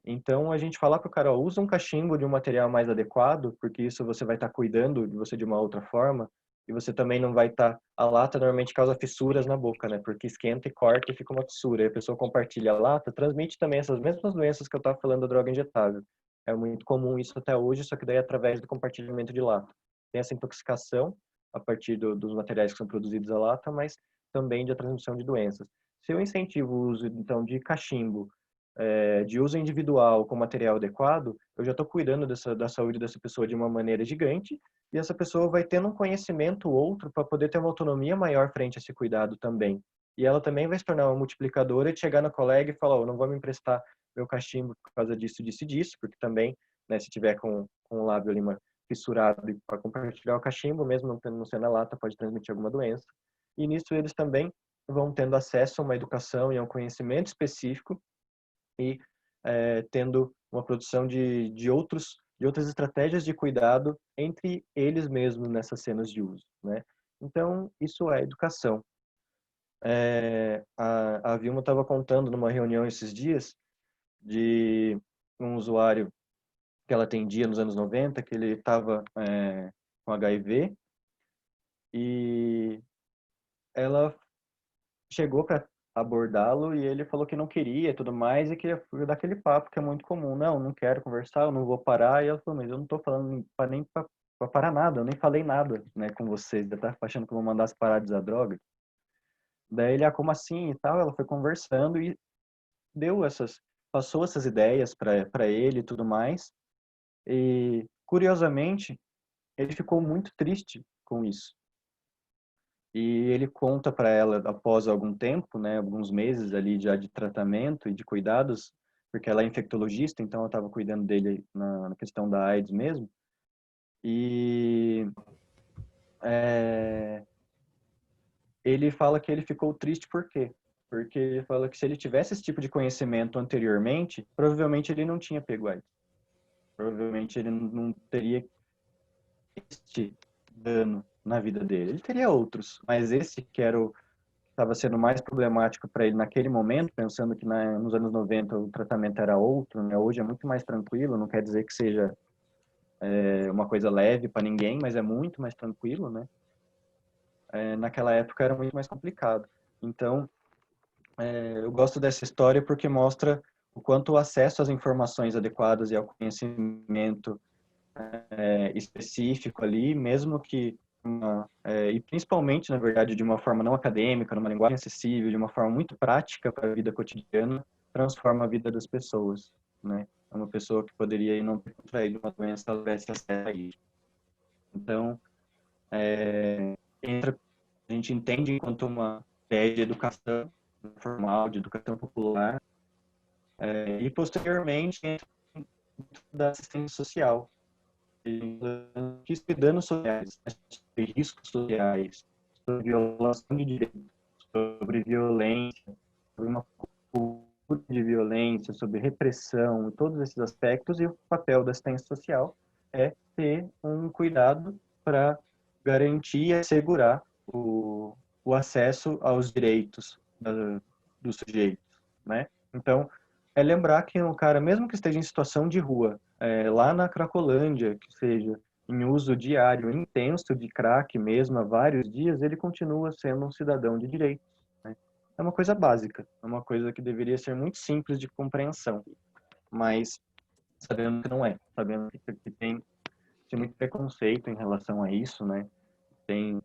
Então, a gente falar para o cara, ó, usa um cachimbo de um material mais adequado, porque isso você vai estar cuidando de você de uma outra forma, e você também não vai estar... A lata normalmente causa fissuras na boca, né? Porque esquenta e corta e fica uma fissura. E a pessoa compartilha a lata, transmite também essas mesmas doenças que eu estava falando da droga injetável. É muito comum isso até hoje, só que daí é através do compartilhamento de lata. Tem essa intoxicação a partir dos materiais que são produzidos a lata, mas também de transmissão de doenças. Se eu incentivo o uso, então, de cachimbo, de uso individual com material adequado, eu já estou cuidando da saúde dessa pessoa de uma maneira gigante, e essa pessoa vai tendo um conhecimento outro para poder ter uma autonomia maior frente a esse cuidado também. E ela também vai se tornar uma multiplicadora de chegar no colega e falar, oh, não vou me emprestar meu cachimbo por causa disso, disso e disso, porque também, né, se tiver com o lábio ali fissurado para compartilhar o cachimbo, mesmo não sendo a lata, pode transmitir alguma doença. E nisso eles também vão tendo acesso a uma educação e a um conhecimento específico e tendo uma produção de outras estratégias de cuidado entre eles mesmos nessas cenas de uso, né? Então, isso é educação. A Vilma estava contando numa reunião esses dias de um usuário que ela atendia nos anos 90, que ele estava com HIV, e ela chegou para abordá-lo e ele falou que não queria e tudo mais e queria dar aquele papo que é muito comum. Não quero conversar, eu não vou parar. E ela falou, mas eu não tô falando nem para parar nada, eu nem falei nada, né, com vocês. Você tá achando que eu vou mandar você parar de usar droga? Daí ele, como assim e tal? Ela foi conversando e passou essas ideias para ele e tudo mais. E, curiosamente, ele ficou muito triste com isso. E ele conta para ela, após algum tempo, né, alguns meses ali já de tratamento e de cuidados, porque ela é infectologista, então ela estava cuidando dele na questão da AIDS mesmo. E ele fala que ele ficou triste por quê? Porque ele fala que se ele tivesse esse tipo de conhecimento anteriormente, provavelmente ele não tinha pego AIDS. Provavelmente ele não teria este dano na vida dele. Ele teria outros, mas esse que era estava sendo mais problemático para ele naquele momento, pensando que nos anos 90 o tratamento era outro, né? Hoje é muito mais tranquilo, não quer dizer que seja uma coisa leve para ninguém, mas é muito mais tranquilo, né? Naquela época era muito mais complicado. Então, eu gosto dessa história porque mostra o quanto o acesso às informações adequadas e ao conhecimento específico ali, mesmo que e principalmente, na verdade, de uma forma não acadêmica, numa linguagem acessível, de uma forma muito prática para a vida cotidiana, transforma a vida das pessoas, né? É uma pessoa que poderia não ter contraído uma doença, ela tivesse acesso a isso. Então, a gente entende enquanto uma ideia de educação formal, de educação popular, e posteriormente entra da assistência social, risco e danos sociais, sobre riscos sociais, sobre violação de direitos, sobre violência, sobre uma cultura de violência, sobre repressão, todos esses aspectos, e o papel da assistência social é ter um cuidado para garantir e assegurar o acesso aos direitos dos sujeitos, né? Então, lembrar que o cara, mesmo que esteja em situação de rua, lá na Cracolândia, que seja em uso diário intenso de crack mesmo há vários dias, ele continua sendo um cidadão de direitos, né? É uma coisa básica, é uma coisa que deveria ser muito simples de compreensão, mas sabendo que não é, sabendo que tem muito preconceito em relação a isso, né? Tem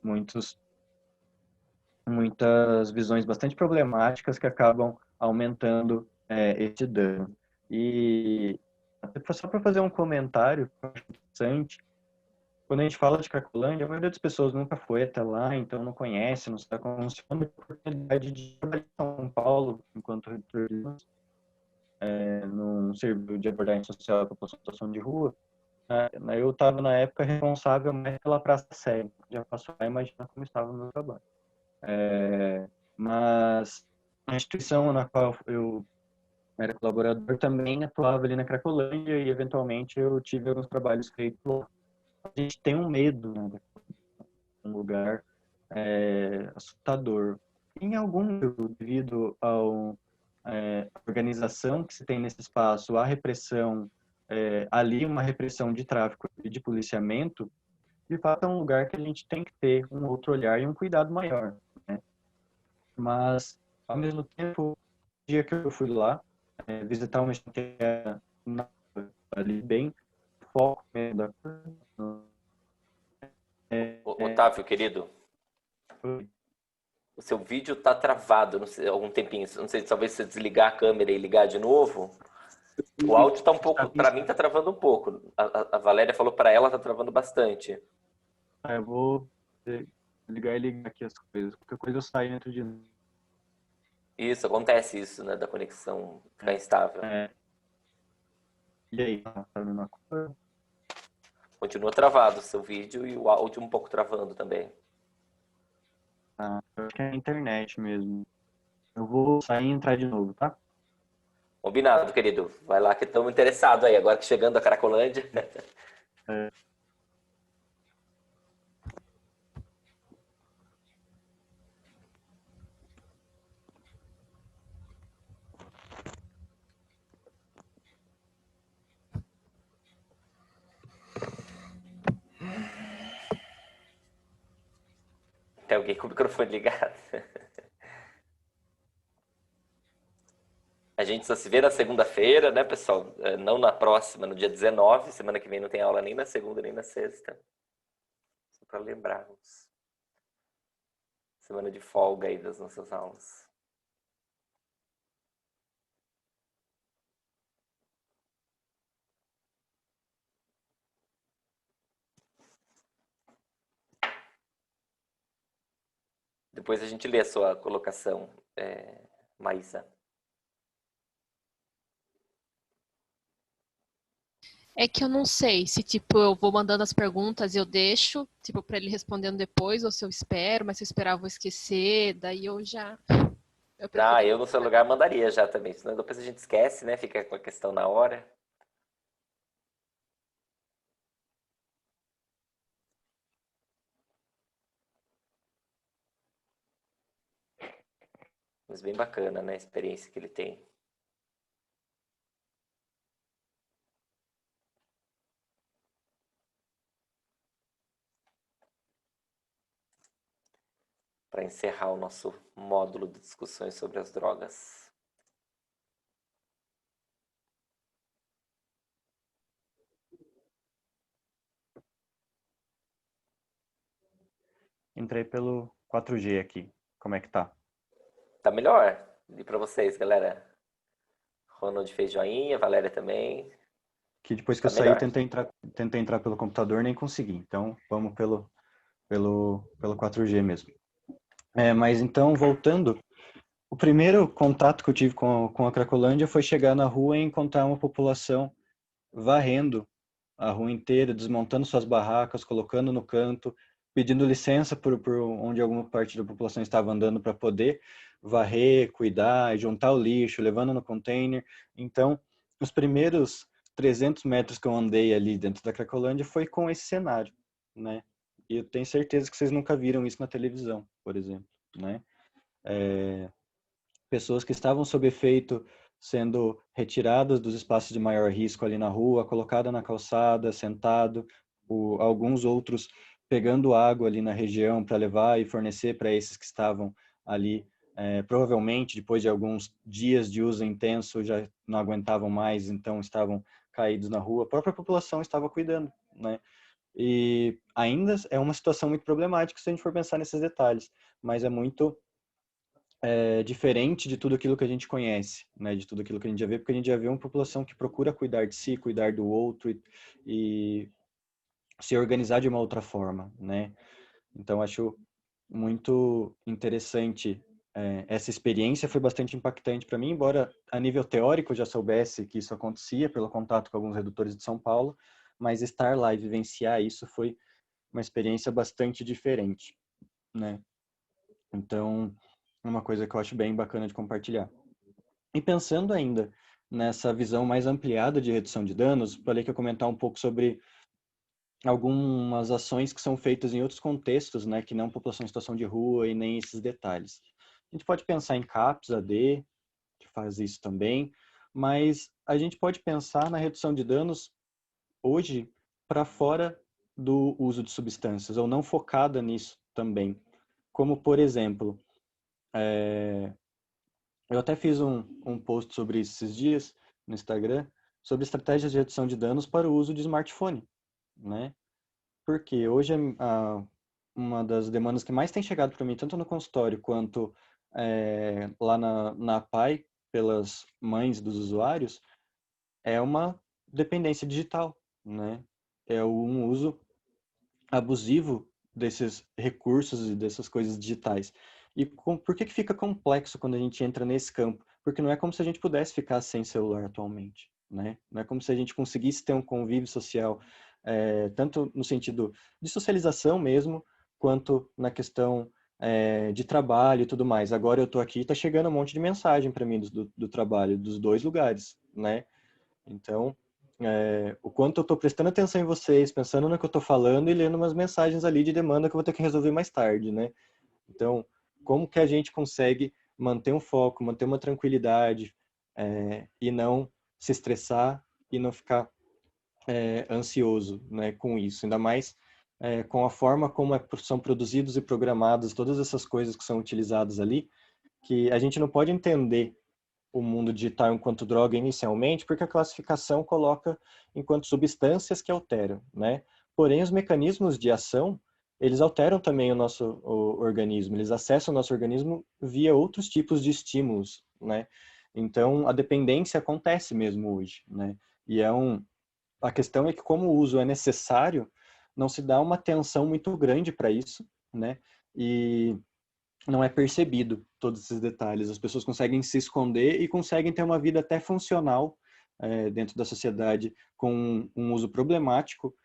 muitas visões bastante problemáticas que acabam aumentando esse dano. E só para fazer um comentário interessante, quando a gente fala de Cracolândia, a maioria das pessoas nunca foi até lá, então não conhece, não sabe como funciona. A oportunidade de trabalhar em São Paulo enquanto reitor, num serviço de abordagem social para a situação de rua, eu estava na época responsável mais pela Praça Sé. Já passou a imaginar como estava o meu trabalho. Mas a instituição na qual eu era colaborador também atuava ali na Cracolândia e eventualmente eu tive alguns trabalhos feitos lá. A gente tem um medo, né, um lugar assustador. Em algum devido ao a organização que se tem nesse espaço, a repressão, ali uma repressão de tráfico e de policiamento, de fato é um lugar que a gente tem que ter um outro olhar e um cuidado maior, né? Mas, ao mesmo tempo, o dia que eu fui lá, visitar uma instituição ali bem foco mesmo da Otávio, querido, o seu vídeo tá travado, não sei, algum tempinho. Não sei, talvez você desligar a câmera e ligar de novo. O áudio tá um pouco, para mim tá travando um pouco. A Valéria falou para ela, tá travando bastante. Eu vou ligar e ligar aqui as coisas. Qualquer coisa eu saio dentro de novo. Isso, acontece isso, né, da conexão ficar instável. E aí, tá a mesma coisa? Continua travado o seu vídeo e o áudio um pouco travando também. Eu acho que é a internet mesmo. Eu vou sair e entrar de novo, tá? Combinado, querido. Vai lá que estamos interessados aí, agora que chegando a Cracolândia. Tem alguém com o microfone ligado. A gente só se vê na segunda-feira, né, pessoal? Não na próxima, no dia 19. Semana que vem não tem aula nem na segunda nem na sexta. Só para lembrarmos. Semana de folga aí das nossas aulas. Depois a gente lê a sua colocação, Maísa. É que eu não sei se, tipo, eu vou mandando as perguntas e eu deixo, tipo, para ele respondendo depois, ou se eu espero, mas se eu esperar eu vou esquecer, daí eu já... Eu no seu lugar mandaria já também, senão depois a gente esquece, né? Fica com a questão na hora. Mas bem bacana, né? A experiência que ele tem. Para encerrar o nosso módulo de discussões sobre as drogas. Entrei pelo 4G aqui. Como é que tá? Tá melhor? E para vocês, galera? Ronald fez joinha, Valéria também. Que depois que Tá eu saí, melhor. tentei entrar pelo computador, nem consegui. Então, vamos pelo 4G mesmo. Mas então, voltando, o primeiro contato que eu tive com a Cracolândia foi chegar na rua e encontrar uma população varrendo a rua inteira, desmontando suas barracas, colocando no canto, pedindo licença por onde alguma parte da população estava andando para poder varrer, cuidar, juntar o lixo, levando no container. Então, os primeiros 300 metros que eu andei ali dentro da Cracolândia foi com esse cenário, né? E eu tenho certeza que vocês nunca viram isso na televisão, por exemplo, né? Pessoas que estavam sob efeito sendo retiradas dos espaços de maior risco ali na rua, colocada na calçada, sentado, alguns outros pegando água ali na região para levar e fornecer para esses que estavam ali, provavelmente depois de alguns dias de uso intenso já não aguentavam mais, então estavam caídos na rua. A própria população estava cuidando, né? E ainda é uma situação muito problemática se a gente for pensar nesses detalhes, mas é muito diferente de tudo aquilo que a gente conhece, né? De tudo aquilo que a gente já vê, porque a gente já vê uma população que procura cuidar de si, cuidar do outro e se organizar de uma outra forma, né? Então acho muito interessante essa experiência foi bastante impactante para mim, embora a nível teórico eu já soubesse que isso acontecia pelo contato com alguns redutores de São Paulo, mas estar lá e vivenciar isso foi uma experiência bastante diferente, né? Então, é uma coisa que eu acho bem bacana de compartilhar. E pensando ainda nessa visão mais ampliada de redução de danos, falei que eu ia comentar um pouco sobre algumas ações que são feitas em outros contextos, né, que não população em situação de rua e nem esses detalhes. A gente pode pensar em CAPS, AD, que faz isso também, mas a gente pode pensar na redução de danos hoje para fora do uso de substâncias, ou não focada nisso também. Como, por exemplo, eu até fiz um post sobre isso esses dias no Instagram, sobre estratégias de redução de danos para o uso de smartphone, né? Porque hoje uma das demandas que mais tem chegado para mim, tanto no consultório quanto lá na APAE, pelas mães dos usuários, é uma dependência digital, né? É um uso abusivo desses recursos e dessas coisas digitais. E por que fica complexo quando a gente entra nesse campo? Porque não é como se a gente pudesse ficar sem celular atualmente, né? Não é como se a gente conseguisse ter um convívio social, tanto no sentido de socialização mesmo, quanto na questão de trabalho e tudo mais. Agora eu estou aqui e está chegando um monte de mensagem para mim do trabalho, dos dois lugares, né? Então, o quanto eu estou prestando atenção em vocês, pensando no que eu estou falando e lendo umas mensagens ali de demanda que eu vou ter que resolver mais tarde, né? Então, como que a gente consegue manter um foco, manter uma tranquilidade e não se estressar e não ficar ansioso, né, com isso? Ainda mais com a forma como são produzidos e programados todas essas coisas que são utilizadas ali, que a gente não pode entender o mundo digital enquanto droga inicialmente, porque a classificação coloca enquanto substâncias que alteram, né? Porém, os mecanismos de ação, eles alteram também o organismo, eles acessam o nosso organismo via outros tipos de estímulos, né? Então, a dependência acontece mesmo hoje, né? E a questão é que como o uso é necessário, não se dá uma atenção muito grande para isso, né? E não é percebido todos esses detalhes. As pessoas conseguem se esconder e conseguem ter uma vida até funcional dentro da sociedade com um uso problemático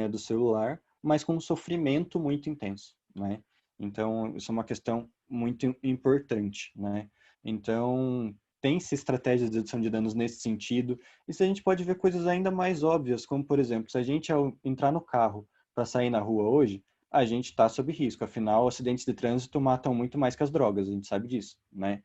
do celular, mas com um sofrimento muito intenso, né? Então, isso é uma questão muito importante, né? Então, tem-se estratégias de redução de danos nesse sentido, e se a gente pode ver coisas ainda mais óbvias, como, por exemplo, se a gente ao entrar no carro para sair na rua hoje, a gente está sob risco. Afinal, acidentes de trânsito matam muito mais que as drogas, a gente sabe disso, né?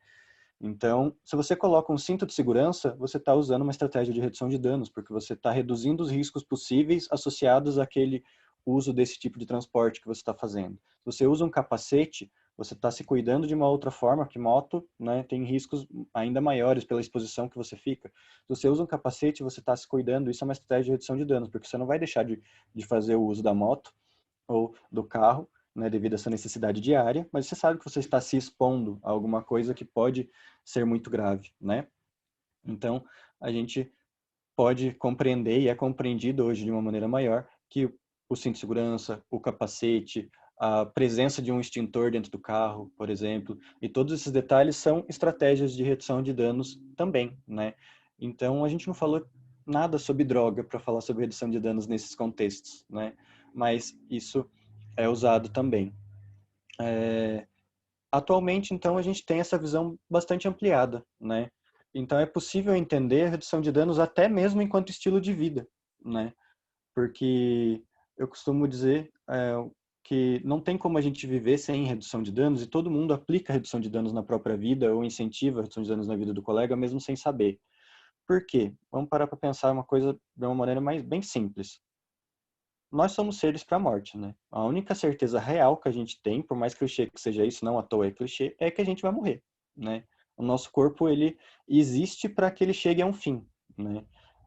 Então, se você coloca um cinto de segurança, você está usando uma estratégia de redução de danos, porque você está reduzindo os riscos possíveis associados àquele uso desse tipo de transporte que você está fazendo. Se você usa um capacete, você está se cuidando de uma outra forma, que moto, né, tem riscos ainda maiores pela exposição que você fica. Se você usa um capacete, você está se cuidando, isso é uma estratégia de redução de danos, porque você não vai deixar de fazer o uso da moto ou do carro, né, devido a essa necessidade diária, mas você sabe que você está se expondo a alguma coisa que pode ser muito grave, né? Então, a gente pode compreender, e é compreendido hoje de uma maneira maior, que o cinto de segurança, o capacete, a presença de um extintor dentro do carro, por exemplo, e todos esses detalhes são estratégias de redução de danos também, né? Então, a gente não falou nada sobre droga para falar sobre redução de danos nesses contextos, né? Mas isso é usado também. Atualmente, então, a gente tem essa visão bastante ampliada, né? Então, é possível entender a redução de danos até mesmo enquanto estilo de vida, né? Porque eu costumo dizer que não tem como a gente viver sem redução de danos e todo mundo aplica redução de danos na própria vida ou incentiva a redução de danos na vida do colega, mesmo sem saber. Por quê? Vamos parar para pensar uma coisa de uma maneira bem simples. Nós somos seres para a morte, né? A única certeza real que a gente tem, por mais clichê que seja isso, não à toa é clichê, é que a gente vai morrer, né? O nosso corpo, ele existe para que ele chegue a um fim, né?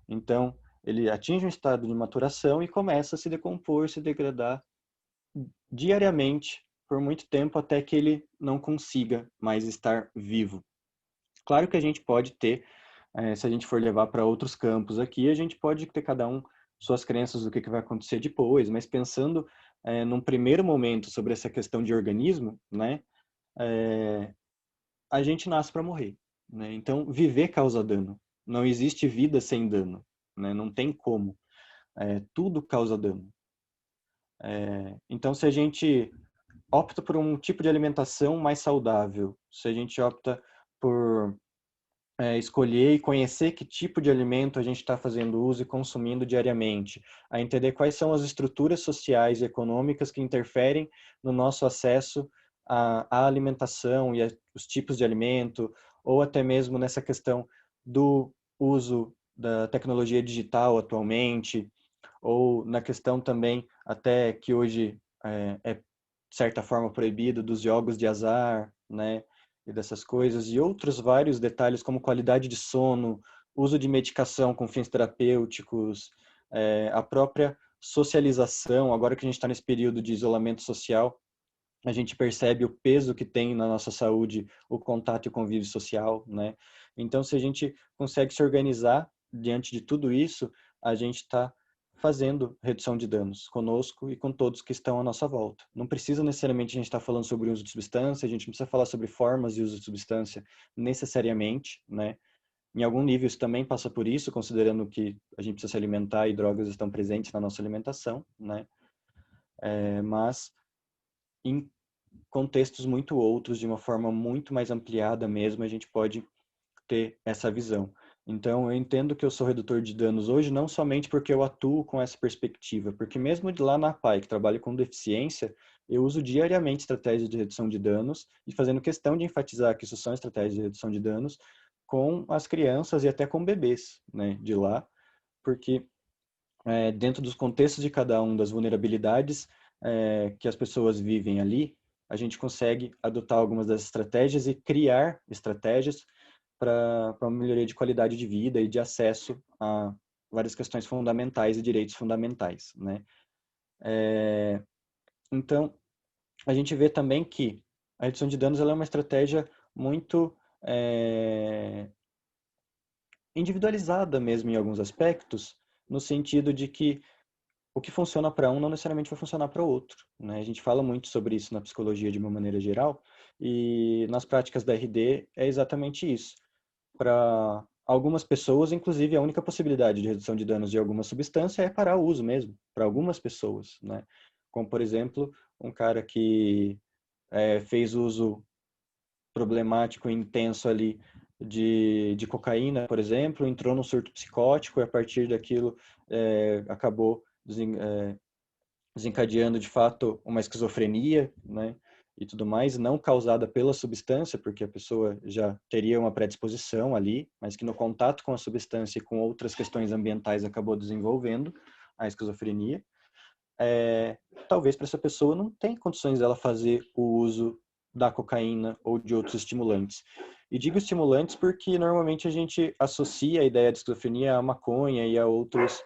Então, ele atinge um estado de maturação e começa a se decompor, se degradar diariamente por muito tempo até que ele não consiga mais estar vivo. Claro que a gente pode ter, se a gente for levar para outros campos aqui, a gente pode ter cada um suas crenças do que vai acontecer depois, mas pensando num primeiro momento sobre essa questão de organismo, né, a gente nasce para morrer, né? Então, viver causa dano. Não existe vida sem dano, né? Não tem como. Tudo causa dano. Então, se a gente opta por um tipo de alimentação mais saudável, se a gente opta por escolher e conhecer que tipo de alimento a gente está fazendo uso e consumindo diariamente, a entender quais são as estruturas sociais e econômicas que interferem no nosso acesso à alimentação e os tipos de alimento, ou até mesmo nessa questão do uso da tecnologia digital atualmente, ou na questão também até que hoje é de certa forma proibido dos jogos de azar, né? E dessas coisas, e outros vários detalhes como qualidade de sono, uso de medicação com fins terapêuticos, a própria socialização. Agora que a gente está nesse período de isolamento social, a gente percebe o peso que tem na nossa saúde o contato e o convívio social, né? Então, se a gente consegue se organizar diante de tudo isso, a gente está fazendo redução de danos conosco e com todos que estão à nossa volta. Não precisa necessariamente a gente estar falando sobre o uso de substância, a gente não precisa falar sobre formas de uso de substância necessariamente, né? Em algum nível isso também passa por isso, considerando que a gente precisa se alimentar e drogas estão presentes na nossa alimentação, né? Mas em contextos muito outros, de uma forma muito mais ampliada mesmo, a gente pode ter essa visão. Então, eu entendo que eu sou redutor de danos hoje, não somente porque eu atuo com essa perspectiva, porque mesmo de lá na APAE, que trabalho com deficiência, eu uso diariamente estratégias de redução de danos e fazendo questão de enfatizar que isso são estratégias de redução de danos com as crianças e até com bebês, né, de lá, porque dentro dos contextos de cada um, das vulnerabilidades que as pessoas vivem ali, a gente consegue adotar algumas das estratégias e criar estratégias para uma melhoria de qualidade de vida e de acesso a várias questões fundamentais e direitos fundamentais, né? Então, a gente vê também que a redução de danos ela é uma estratégia muito individualizada mesmo em alguns aspectos, no sentido de que o que funciona para um não necessariamente vai funcionar para o outro, né? A gente fala muito sobre isso na psicologia de uma maneira geral e nas práticas da RD é exatamente isso. Para algumas pessoas, inclusive, a única possibilidade de redução de danos de alguma substância é parar o uso mesmo, para algumas pessoas, né? Como, por exemplo, um cara que fez uso problemático e intenso ali de cocaína, por exemplo, entrou num surto psicótico e a partir daquilo acabou desencadeando de fato uma esquizofrenia, né? E tudo mais, não causada pela substância, porque a pessoa já teria uma predisposição ali, mas que no contato com a substância e com outras questões ambientais acabou desenvolvendo a esquizofrenia. Talvez para essa pessoa não tenha condições dela fazer o uso da cocaína ou de outros estimulantes. E digo estimulantes porque normalmente a gente associa a ideia de esquizofrenia à maconha e a outras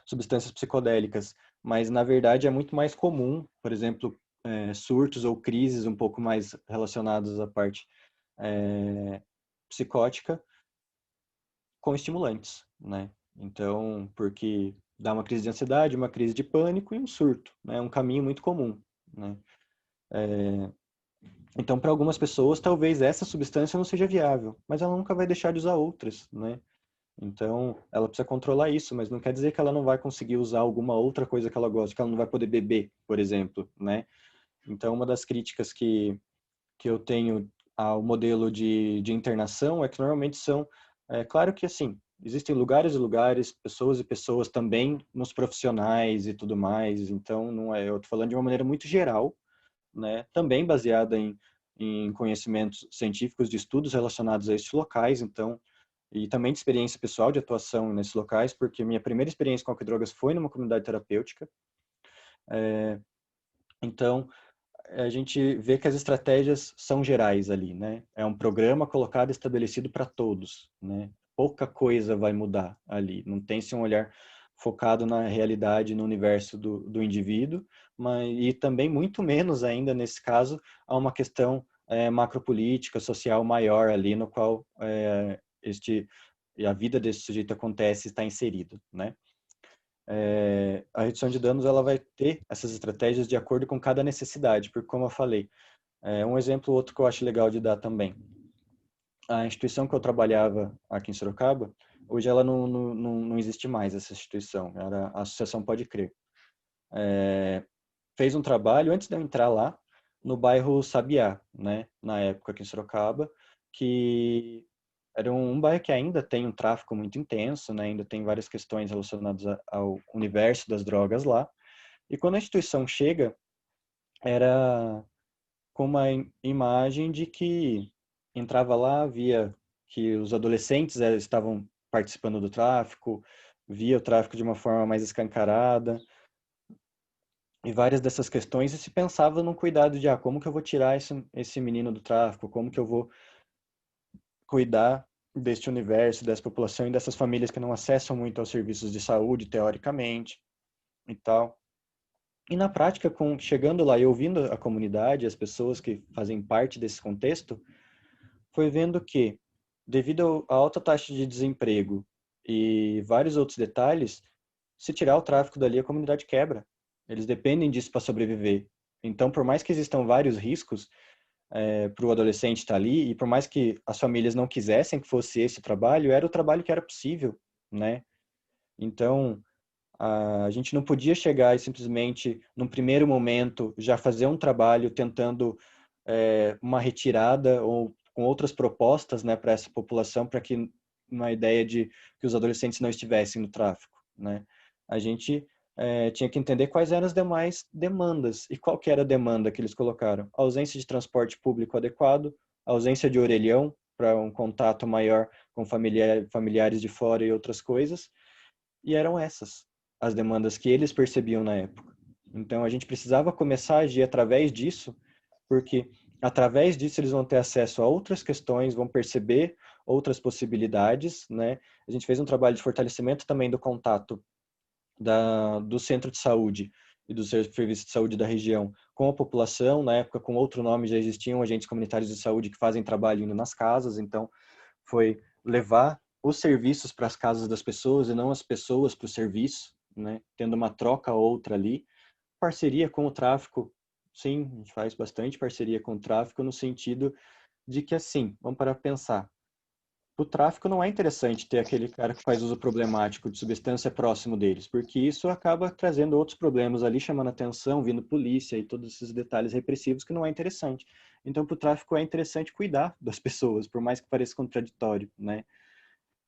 substâncias psicodélicas, mas na verdade é muito mais comum, por exemplo, surtos ou crises um pouco mais relacionados à parte psicótica com estimulantes, né? Então, porque dá uma crise de ansiedade, uma crise de pânico e um surto, né? É um caminho muito comum, né? Então, para algumas pessoas, talvez essa substância não seja viável, mas ela nunca vai deixar de usar outras, né? Então, ela precisa controlar isso, mas não quer dizer que ela não vai conseguir usar alguma outra coisa que ela gosta, que ela não vai poder beber, por exemplo, né? Então, uma das críticas que eu tenho ao modelo de internação é que normalmente são... claro que, assim, existem lugares e lugares, pessoas e pessoas também nos profissionais e tudo mais, então, não é, eu estou falando de uma maneira muito geral, né? Também baseada em conhecimentos científicos de estudos relacionados a esses locais, então... E também de experiência pessoal de atuação nesses locais, porque minha primeira experiência com álcool e drogas foi numa comunidade terapêutica. Então, a gente vê que as estratégias são gerais ali, né? É um programa colocado e estabelecido para todos, né? Pouca coisa vai mudar ali. Não tem-se um olhar focado na realidade, no universo do indivíduo, e também muito menos ainda, nesse caso, há uma questão macropolítica, social maior ali, no qual a vida desse sujeito acontece e está inserido, né? A redução de danos ela vai ter essas estratégias de acordo com cada necessidade, porque como eu falei, Um exemplo outro que eu acho legal de dar também. A instituição que eu trabalhava aqui em Sorocaba, hoje ela não existe mais, essa instituição, era a Associação Pode Crer. Fez um trabalho, antes de eu entrar lá, no bairro Sabiá, né, na época aqui em Sorocaba, que era um bairro que ainda tem um tráfico muito intenso, né, ainda tem várias questões relacionadas ao universo das drogas lá. E quando a instituição chega, era com uma imagem de que entrava lá, via que os adolescentes estavam participando do tráfico, via o tráfico de uma forma mais escancarada, e várias dessas questões, e se pensava no cuidado de, como que eu vou tirar esse menino do tráfico, como que eu vou cuidar deste universo, dessa população e dessas famílias que não acessam muito aos serviços de saúde, teoricamente, e tal. E na prática, chegando lá e ouvindo a comunidade, as pessoas que fazem parte desse contexto, foi vendo que, devido à alta taxa de desemprego e vários outros detalhes, se tirar o tráfico dali, a comunidade quebra. Eles dependem disso para sobreviver. Então, por mais que existam vários riscos para o adolescente estar ali, e por mais que as famílias não quisessem que fosse esse o trabalho, era o trabalho que era possível, né? Então, a gente não podia chegar e simplesmente, num primeiro momento, já fazer um trabalho tentando uma retirada ou com outras propostas, né, para essa população, para que uma ideia de que os adolescentes não estivessem no tráfico, né? A gente tinha que entender quais eram as demais demandas. E qual que era a demanda que eles colocaram? A ausência de transporte público adequado, a ausência de orelhão para um contato maior com familiares de fora e outras coisas. E eram essas as demandas que eles percebiam na época. Então a gente precisava começar a agir através disso, porque através disso eles vão ter acesso a outras questões, vão perceber outras possibilidades, né? A gente fez um trabalho de fortalecimento também do contato do centro de saúde e do serviço de saúde da região com a população. Na época, com outro nome, já existiam agentes comunitários de saúde que fazem trabalho indo nas casas, então foi levar os serviços para as casas das pessoas e não as pessoas para o serviço, né? Tendo uma troca ou outra ali. Parceria com o tráfico, sim, a gente faz bastante parceria com o tráfico no sentido de que, assim, vamos parar para pensar. O tráfico não é interessante ter aquele cara que faz uso problemático de substância próximo deles, porque isso acaba trazendo outros problemas ali, chamando atenção, vindo polícia e todos esses detalhes repressivos que não é interessante. Então, para o tráfico é interessante cuidar das pessoas, por mais que pareça contraditório, né?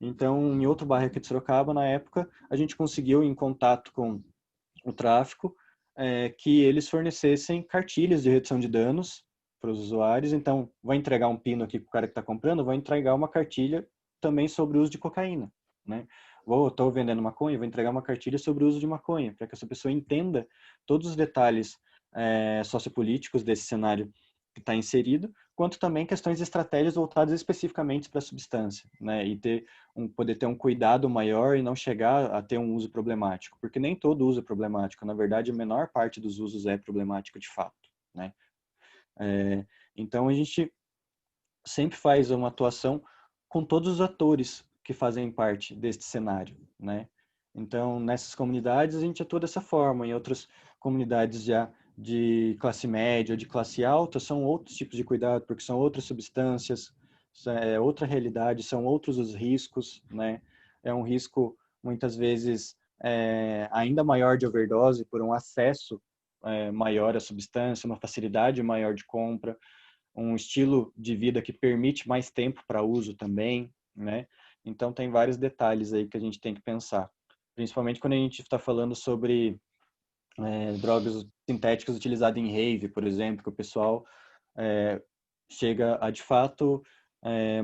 Então, em outro bairro aqui de Sorocaba, na época, a gente conseguiu, em contato com o tráfico, que eles fornecessem cartilhas de redução de danos para os usuários. Então, vou entregar um pino aqui para o cara que está comprando, vou entregar uma cartilha também sobre o uso de cocaína, né? Estou vendendo maconha, vou entregar uma cartilha sobre o uso de maconha, para que essa pessoa entenda todos os detalhes sociopolíticos desse cenário que está inserido, quanto também questões de estratégias voltadas especificamente para a substância, né? E poder ter um cuidado maior e não chegar a ter um uso problemático, porque nem todo uso é problemático. Na verdade, a menor parte dos usos é problemática de fato, né? Então, a gente sempre faz uma atuação com todos os atores que fazem parte deste cenário, né? Então, nessas comunidades, a gente atua dessa forma. Em outras comunidades já de classe média ou de classe alta, são outros tipos de cuidado, porque são outras substâncias, é outra realidade, são outros os riscos, né? É um risco, muitas vezes, ainda maior de overdose por um acesso maior à substância, uma facilidade maior de compra, um estilo de vida que permite mais tempo para uso também, né? Então, tem vários detalhes aí que a gente tem que pensar. Principalmente quando a gente está falando sobre drogas sintéticas utilizadas em rave, por exemplo, que o pessoal chega a, de fato,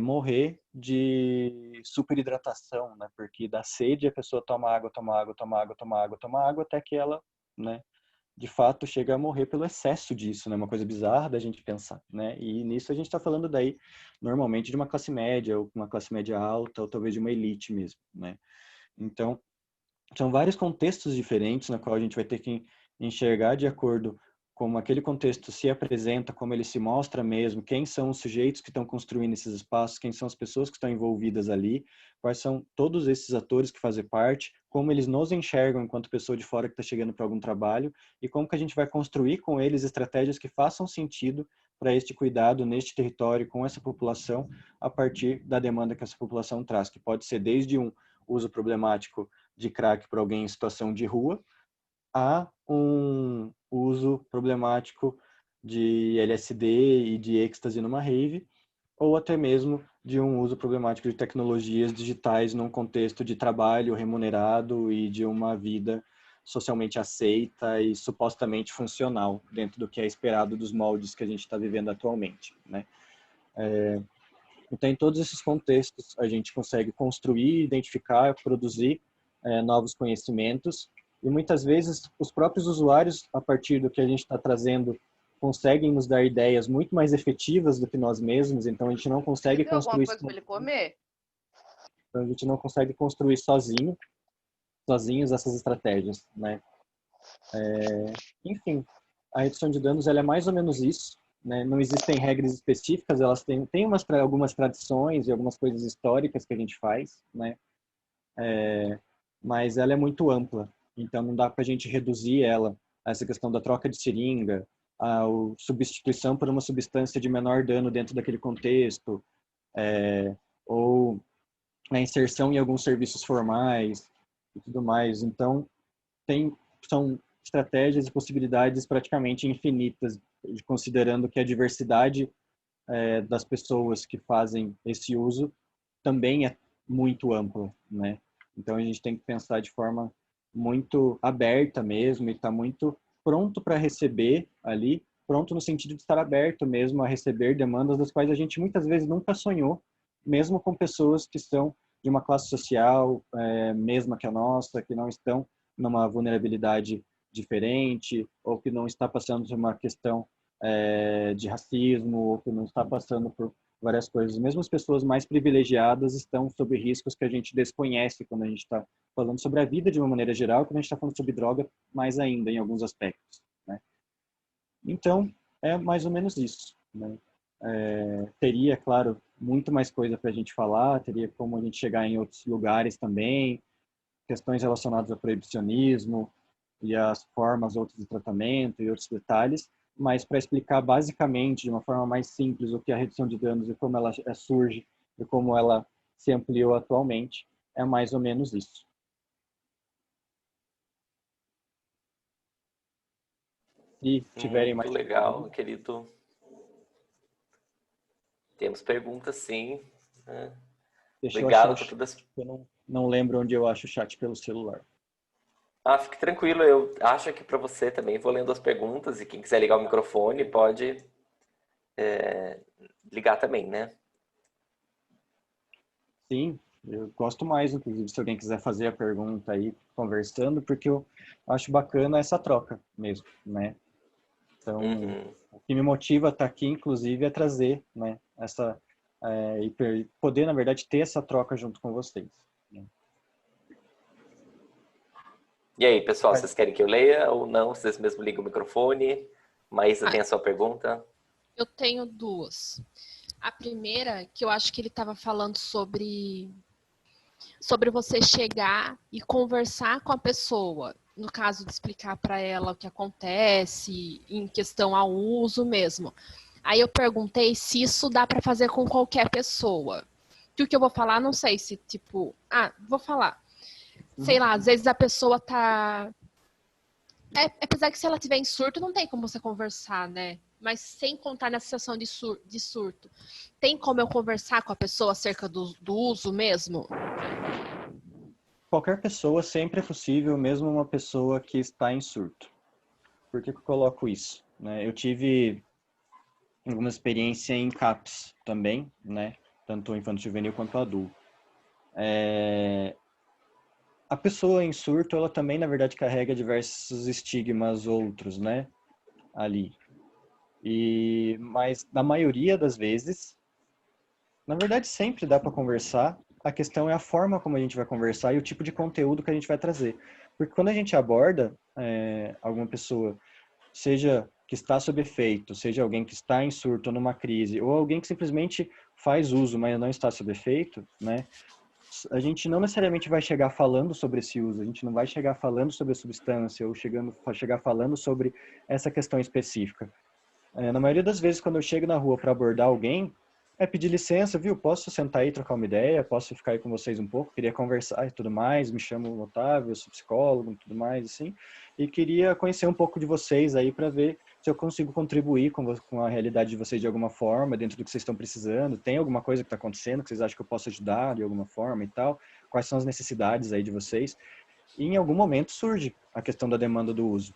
morrer de superidratação, né? Porque dá sede, a pessoa toma água, toma água, toma água, toma água, toma água, até que ela, né, de fato, chega a morrer pelo excesso disso, né? Uma coisa bizarra da gente pensar, né? E nisso a gente está falando daí, normalmente, de uma classe média, ou uma classe média alta, ou talvez de uma elite mesmo, né? Então, são vários contextos diferentes na qual a gente vai ter que enxergar de acordo como aquele contexto se apresenta, como ele se mostra mesmo, quem são os sujeitos que estão construindo esses espaços, quem são as pessoas que estão envolvidas ali, quais são todos esses atores que fazem parte, como eles nos enxergam enquanto pessoa de fora que está chegando para algum trabalho e como que a gente vai construir com eles estratégias que façam sentido para este cuidado neste território com essa população a partir da demanda que essa população traz, que pode ser desde um uso problemático de crack para alguém em situação de rua a um uso problemático de LSD e de êxtase numa rave, ou até mesmo de um uso problemático de tecnologias digitais num contexto de trabalho remunerado e de uma vida socialmente aceita e supostamente funcional dentro do que é esperado dos moldes que a gente está vivendo atualmente, né? Então, em todos esses contextos, a gente consegue construir, identificar, produzir novos conhecimentos e muitas vezes os próprios usuários, a partir do que a gente está trazendo, conseguem nos dar ideias muito mais efetivas do que nós mesmos, então a gente não consegue Tem alguma construir coisa para ele comer? então, a gente não consegue construir sozinhos essas estratégias, né? Enfim, a redução de danos ela é mais ou menos isso, né? Não existem regras específicas, elas têm algumas tradições e algumas coisas históricas que a gente faz, né? Mas ela é muito ampla, então não dá para a gente reduzir ela a essa questão da troca de seringa, a substituição por uma substância de menor dano dentro daquele contexto, ou a inserção em alguns serviços formais e tudo mais. Então, são estratégias e possibilidades praticamente infinitas, considerando que a diversidade das pessoas que fazem esse uso também é muito ampla, né? Então, a gente tem que pensar de forma muito aberta mesmo e estar muito pronto para receber ali, pronto no sentido de estar aberto mesmo a receber demandas das quais a gente muitas vezes nunca sonhou, mesmo com pessoas que são de uma classe social mesma que a nossa, que não estão numa vulnerabilidade diferente, ou que não está passando por uma questão de racismo, ou que não está passando por várias coisas. Mesmo as pessoas mais privilegiadas estão sob riscos que a gente desconhece quando a gente está falando sobre a vida de uma maneira geral, quando a gente está falando sobre droga, mais ainda em alguns aspectos, né? Então, é mais ou menos isso, né? Teria, claro, muito mais coisa para a gente falar, teria como a gente chegar em outros lugares também, questões relacionadas ao proibicionismo e as formas outras de tratamento e outros detalhes, mas para explicar basicamente, de uma forma mais simples, o que é a redução de danos e como ela surge e como ela se ampliou atualmente, é mais ou menos isso. Se tiverem Muito mais legal, perguntas, querido. Temos perguntas, sim. deixa eu Obrigado achar por todas. eu não lembro onde eu acho o chat pelo celular. Fique tranquilo, eu acho que para você também vou lendo as perguntas e quem quiser ligar o microfone pode ligar também, né? Sim, eu gosto mais, inclusive, se alguém quiser fazer a pergunta aí, conversando, porque eu acho bacana essa troca mesmo, né? Então, o que me motiva a estar aqui, inclusive, é trazer, né, e poder, na verdade, ter essa troca junto com vocês, né? E aí, pessoal, vocês querem que eu leia ou não? Vocês mesmo ligam o microfone? Maísa tem a sua pergunta? Eu tenho duas. A primeira, que eu acho que ele estava falando sobre você chegar e conversar com a pessoa, no caso de explicar para ela o que acontece em questão ao uso mesmo. Aí eu perguntei se isso dá para fazer com qualquer pessoa. Que o que eu vou falar, não sei se tipo, vou falar. Sei lá, às vezes a pessoa tá apesar que se ela tiver em surto, não tem como você conversar, né? Mas sem contar na situação de surto. Tem como eu conversar com a pessoa acerca do uso mesmo? Qualquer pessoa sempre é possível, mesmo uma pessoa que está em surto. Por que eu coloco isso, né? Eu tive alguma experiência em CAPS também, né? Tanto infanto juvenil quanto adulto. A pessoa em surto, ela também, na verdade, carrega diversos estigmas outros, né? Ali. Mas, na maioria das vezes, na verdade, sempre dá para conversar. A questão é a forma como a gente vai conversar e o tipo de conteúdo que a gente vai trazer. Porque quando a gente aborda alguma pessoa, seja que está sob efeito, seja alguém que está em surto ou numa crise, ou alguém que simplesmente faz uso, mas não está sob efeito, né? A gente não necessariamente vai chegar falando sobre esse uso, a gente não vai chegar falando sobre a substância ou chegar falando sobre essa questão específica. Na maioria das vezes, quando eu chego na rua para abordar alguém, é pedir licença, viu? Posso sentar aí e trocar uma ideia? Posso ficar aí com vocês um pouco? Queria conversar e tudo mais. Me chamo Otávio, eu sou psicólogo e tudo mais, assim. E queria conhecer um pouco de vocês aí para ver se eu consigo contribuir com a realidade de vocês de alguma forma, dentro do que vocês estão precisando. Tem alguma coisa que está acontecendo que vocês acham que eu posso ajudar de alguma forma e tal? Quais são as necessidades aí de vocês? E em algum momento surge a questão da demanda do uso.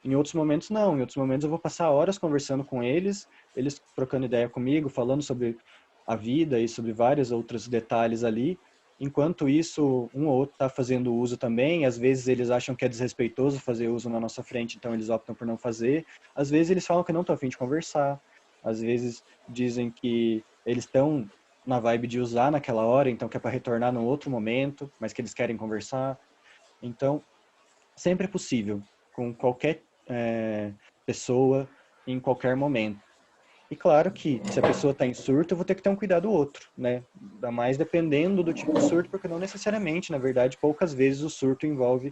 Em outros momentos, não. Em outros momentos, eu vou passar horas conversando com eles trocando ideia comigo, falando sobre a vida e sobre vários outros detalhes ali. Enquanto isso, um ou outro está fazendo uso também. Às vezes, eles acham que é desrespeitoso fazer uso na nossa frente, então eles optam por não fazer. Às vezes, eles falam que não estão a fim de conversar. Às vezes, dizem que eles estão na vibe de usar naquela hora, então que é para retornar num outro momento, mas que eles querem conversar. Então, sempre é possível, com qualquer pessoa, em qualquer momento. E claro que, se a pessoa está em surto, eu vou ter que ter um cuidado outro, né? Ainda mais dependendo do tipo de surto, porque não necessariamente, na verdade, poucas vezes o surto envolve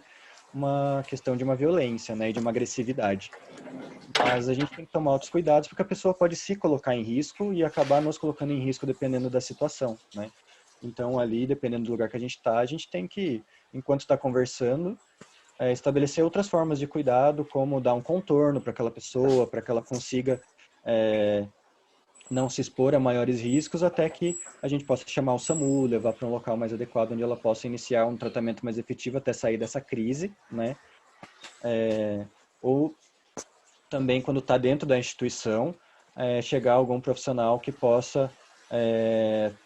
uma questão de uma violência, né? E de uma agressividade. Mas a gente tem que tomar outros cuidados, porque a pessoa pode se colocar em risco e acabar nos colocando em risco dependendo da situação, né? Então, ali, dependendo do lugar que a gente tem que, enquanto está conversando, estabelecer outras formas de cuidado, como dar um contorno para aquela pessoa, para que ela consiga não se expor a maiores riscos, até que a gente possa chamar o SAMU, levar para um local mais adequado, onde ela possa iniciar um tratamento mais efetivo até sair dessa crise, né? Ou também, quando está dentro da instituição, chegar algum profissional que possa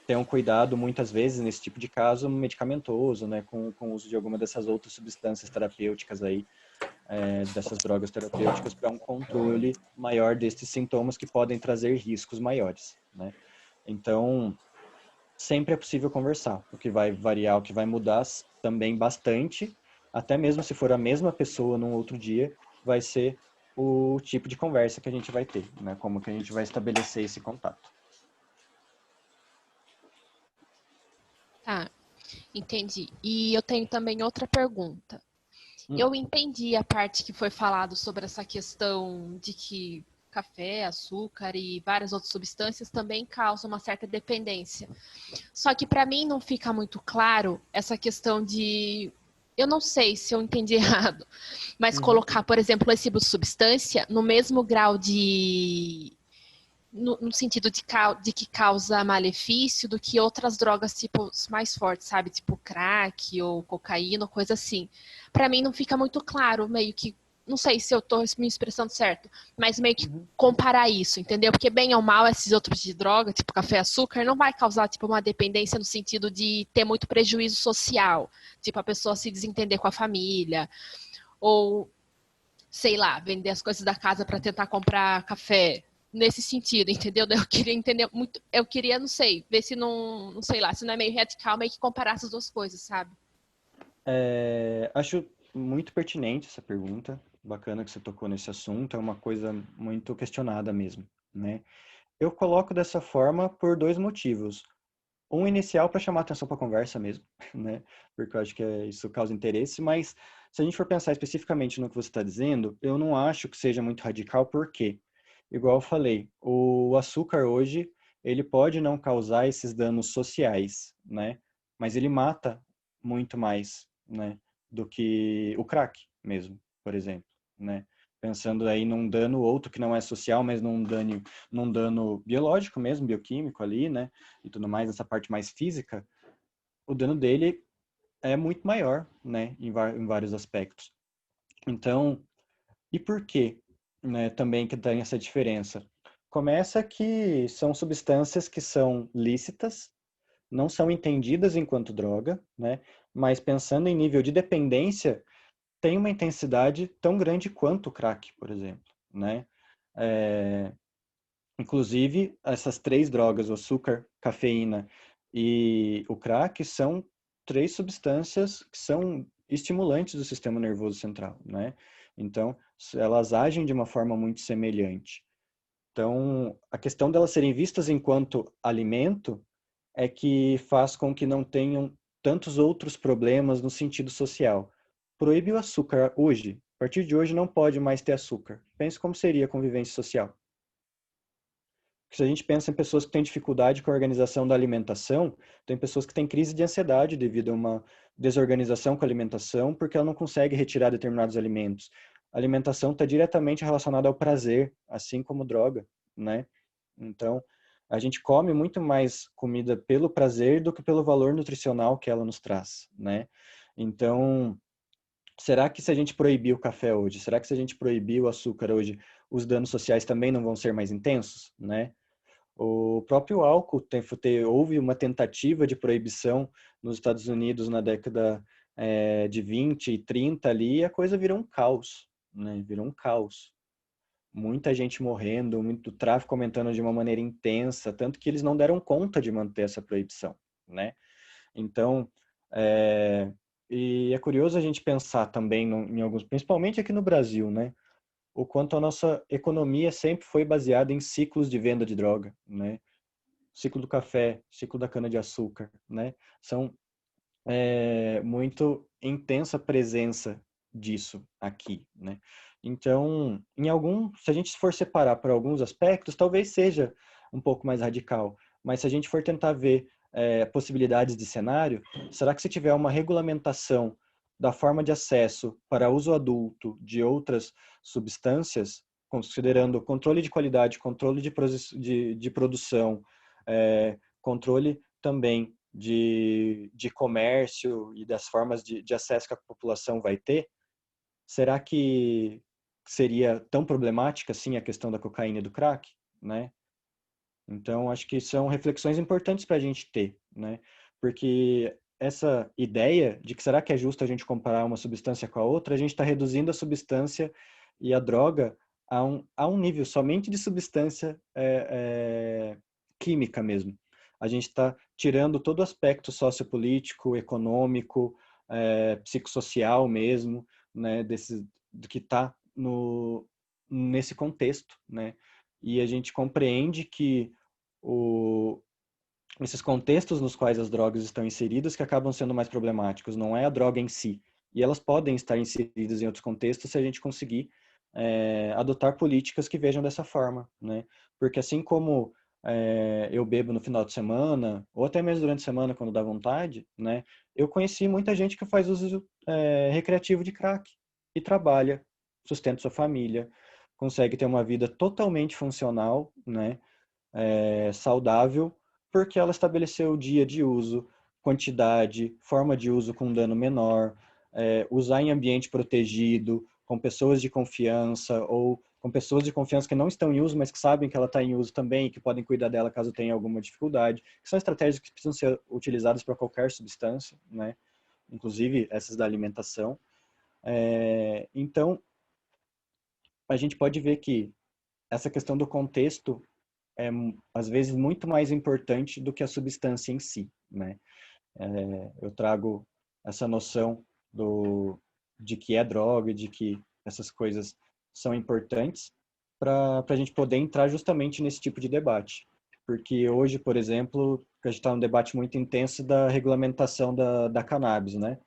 ter um cuidado, muitas vezes, nesse tipo de caso, medicamentoso, né, com o uso de alguma dessas outras substâncias terapêuticas aí, dessas drogas terapêuticas, para um controle maior destes sintomas que podem trazer riscos maiores, né. Então, sempre é possível conversar. O que vai variar, o que vai mudar também bastante, até mesmo se for a mesma pessoa num outro dia, vai ser o tipo de conversa que a gente vai ter, né? Como que a gente vai estabelecer esse contato. Tá, entendi. E eu tenho também outra pergunta. Eu entendi a parte que foi falado sobre essa questão de que café, açúcar e várias outras substâncias também causam uma certa dependência. Só que para mim não fica muito claro essa questão de, eu não sei se eu entendi errado, mas colocar, por exemplo, esse tipo de substância no mesmo grau de no sentido de que causa malefício do que outras drogas tipo mais fortes, sabe? Tipo crack ou cocaína, coisa assim. Para mim não fica muito claro, meio que, não sei se eu tô me expressando certo, mas meio que comparar isso, entendeu? Porque bem ou mal esses outros de droga, tipo café e açúcar, não vai causar tipo uma dependência no sentido de ter muito prejuízo social, tipo a pessoa se desentender com a família ou sei lá, vender as coisas da casa para tentar comprar café. Nesse sentido, entendeu? Eu queria entender muito. Eu queria, não sei, ver se não sei lá, se não é meio radical, meio que comparar essas duas coisas, sabe? Acho muito pertinente essa pergunta. Bacana que você tocou nesse assunto. É uma coisa muito questionada mesmo, né? Eu coloco dessa forma por dois motivos. Um inicial para chamar atenção para a conversa mesmo, né? Porque eu acho que isso causa interesse, mas se a gente for pensar especificamente no que você está dizendo, eu não acho que seja muito radical, porque, igual eu falei, o açúcar hoje, ele pode não causar esses danos sociais, né? Mas ele mata muito mais, né? Do que o crack mesmo, por exemplo, né? Pensando aí num dano outro que não é social, mas num dano biológico mesmo, bioquímico ali, né? E tudo mais, essa parte mais física, o dano dele é muito maior, né? Em vários aspectos. Então, e por quê, né? Também que tem essa diferença? Começa que são substâncias que são lícitas, não são entendidas enquanto droga, né? Mas pensando em nível de dependência, tem uma intensidade tão grande quanto o crack, por exemplo, né? Inclusive, essas três drogas, o açúcar, cafeína e o crack, são três substâncias que são estimulantes do sistema nervoso central, né? Então, elas agem de uma forma muito semelhante. Então, a questão delas serem vistas enquanto alimento é que faz com que não tenham tantos outros problemas no sentido social. Proíbe o açúcar hoje. A partir de hoje não pode mais ter açúcar. Pense como seria a convivência social. Se a gente pensa em pessoas que têm dificuldade com a organização da alimentação, tem pessoas que têm crise de ansiedade devido a uma desorganização com a alimentação, porque ela não consegue retirar determinados alimentos. A alimentação está diretamente relacionada ao prazer, assim como droga, né? Então, a gente come muito mais comida pelo prazer do que pelo valor nutricional que ela nos traz, né? Então, será que se a gente proibir o café hoje, será que se a gente proibir o açúcar hoje, os danos sociais também não vão ser mais intensos, né? O próprio álcool houve uma tentativa de proibição nos Estados Unidos na década de 20 e 30 ali, e a coisa virou um caos, né? Virou um caos. Muita gente morrendo, muito tráfico aumentando de uma maneira intensa, tanto que eles não deram conta de manter essa proibição, né? Então, e é curioso a gente pensar também em alguns, principalmente aqui no Brasil, né? O quanto a nossa economia sempre foi baseada em ciclos de venda de droga, né? Ciclo do café, ciclo da cana-de-açúcar, né? São muito intensa presença disso aqui, né? Então, se a gente for separar por alguns aspectos, talvez seja um pouco mais radical, mas se a gente for tentar ver possibilidades de cenário, será que se tiver uma regulamentação da forma de acesso para uso adulto de outras substâncias, considerando controle de qualidade, controle de produção, controle também de comércio e das formas de acesso que a população vai ter, será que seria tão problemática assim a questão da cocaína e do crack, né? Então, acho que são reflexões importantes para a gente ter, né? Porque essa ideia de que será que é justo a gente comparar uma substância com a outra, a gente está reduzindo a substância e a droga a um nível somente de substância química mesmo. A gente está tirando todo o aspecto sociopolítico, econômico, psicossocial mesmo, né, do que está nesse contexto, né? E a gente compreende que esses contextos nos quais as drogas estão inseridas que acabam sendo mais problemáticos, não é a droga em si. E elas podem estar inseridas em outros contextos se a gente conseguir adotar políticas que vejam dessa forma, né? Porque assim como eu bebo no final de semana, ou até mesmo durante a semana quando dá vontade, né? Eu conheci muita gente que faz uso recreativo de crack e trabalha, sustenta sua família, consegue ter uma vida totalmente funcional, né? Saudável, porque ela estabeleceu o dia de uso, quantidade, forma de uso com dano menor, usar em ambiente protegido, com pessoas de confiança ou com pessoas de confiança que não estão em uso, mas que sabem que ela está em uso também e que podem cuidar dela caso tenha alguma dificuldade, que são estratégias que precisam ser utilizadas para qualquer substância, né? Inclusive essas da alimentação. Então, a gente pode ver que essa questão do contexto é, às vezes, muito mais importante do que a substância em si, né? Eu trago essa noção de que é droga, de que essas coisas são importantes para a gente poder entrar justamente nesse tipo de debate. Porque hoje, por exemplo, a gente está num debate muito intenso da regulamentação da cannabis, né?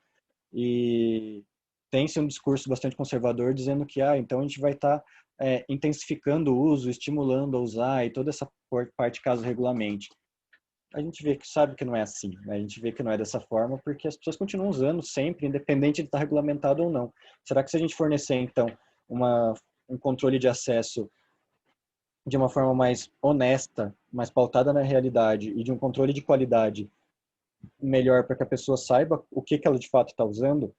E tem-se um discurso bastante conservador dizendo que, então a gente vai estar intensificando o uso, estimulando a usar e toda essa parte caso regulamente. A gente vê que sabe que não é assim, né? A gente vê que não é dessa forma porque as pessoas continuam usando sempre, independente de estar regulamentado ou não. Será que se a gente fornecer, então, um controle de acesso de uma forma mais honesta, mais pautada na realidade e de um controle de qualidade melhor para que a pessoa saiba o que ela de fato está usando,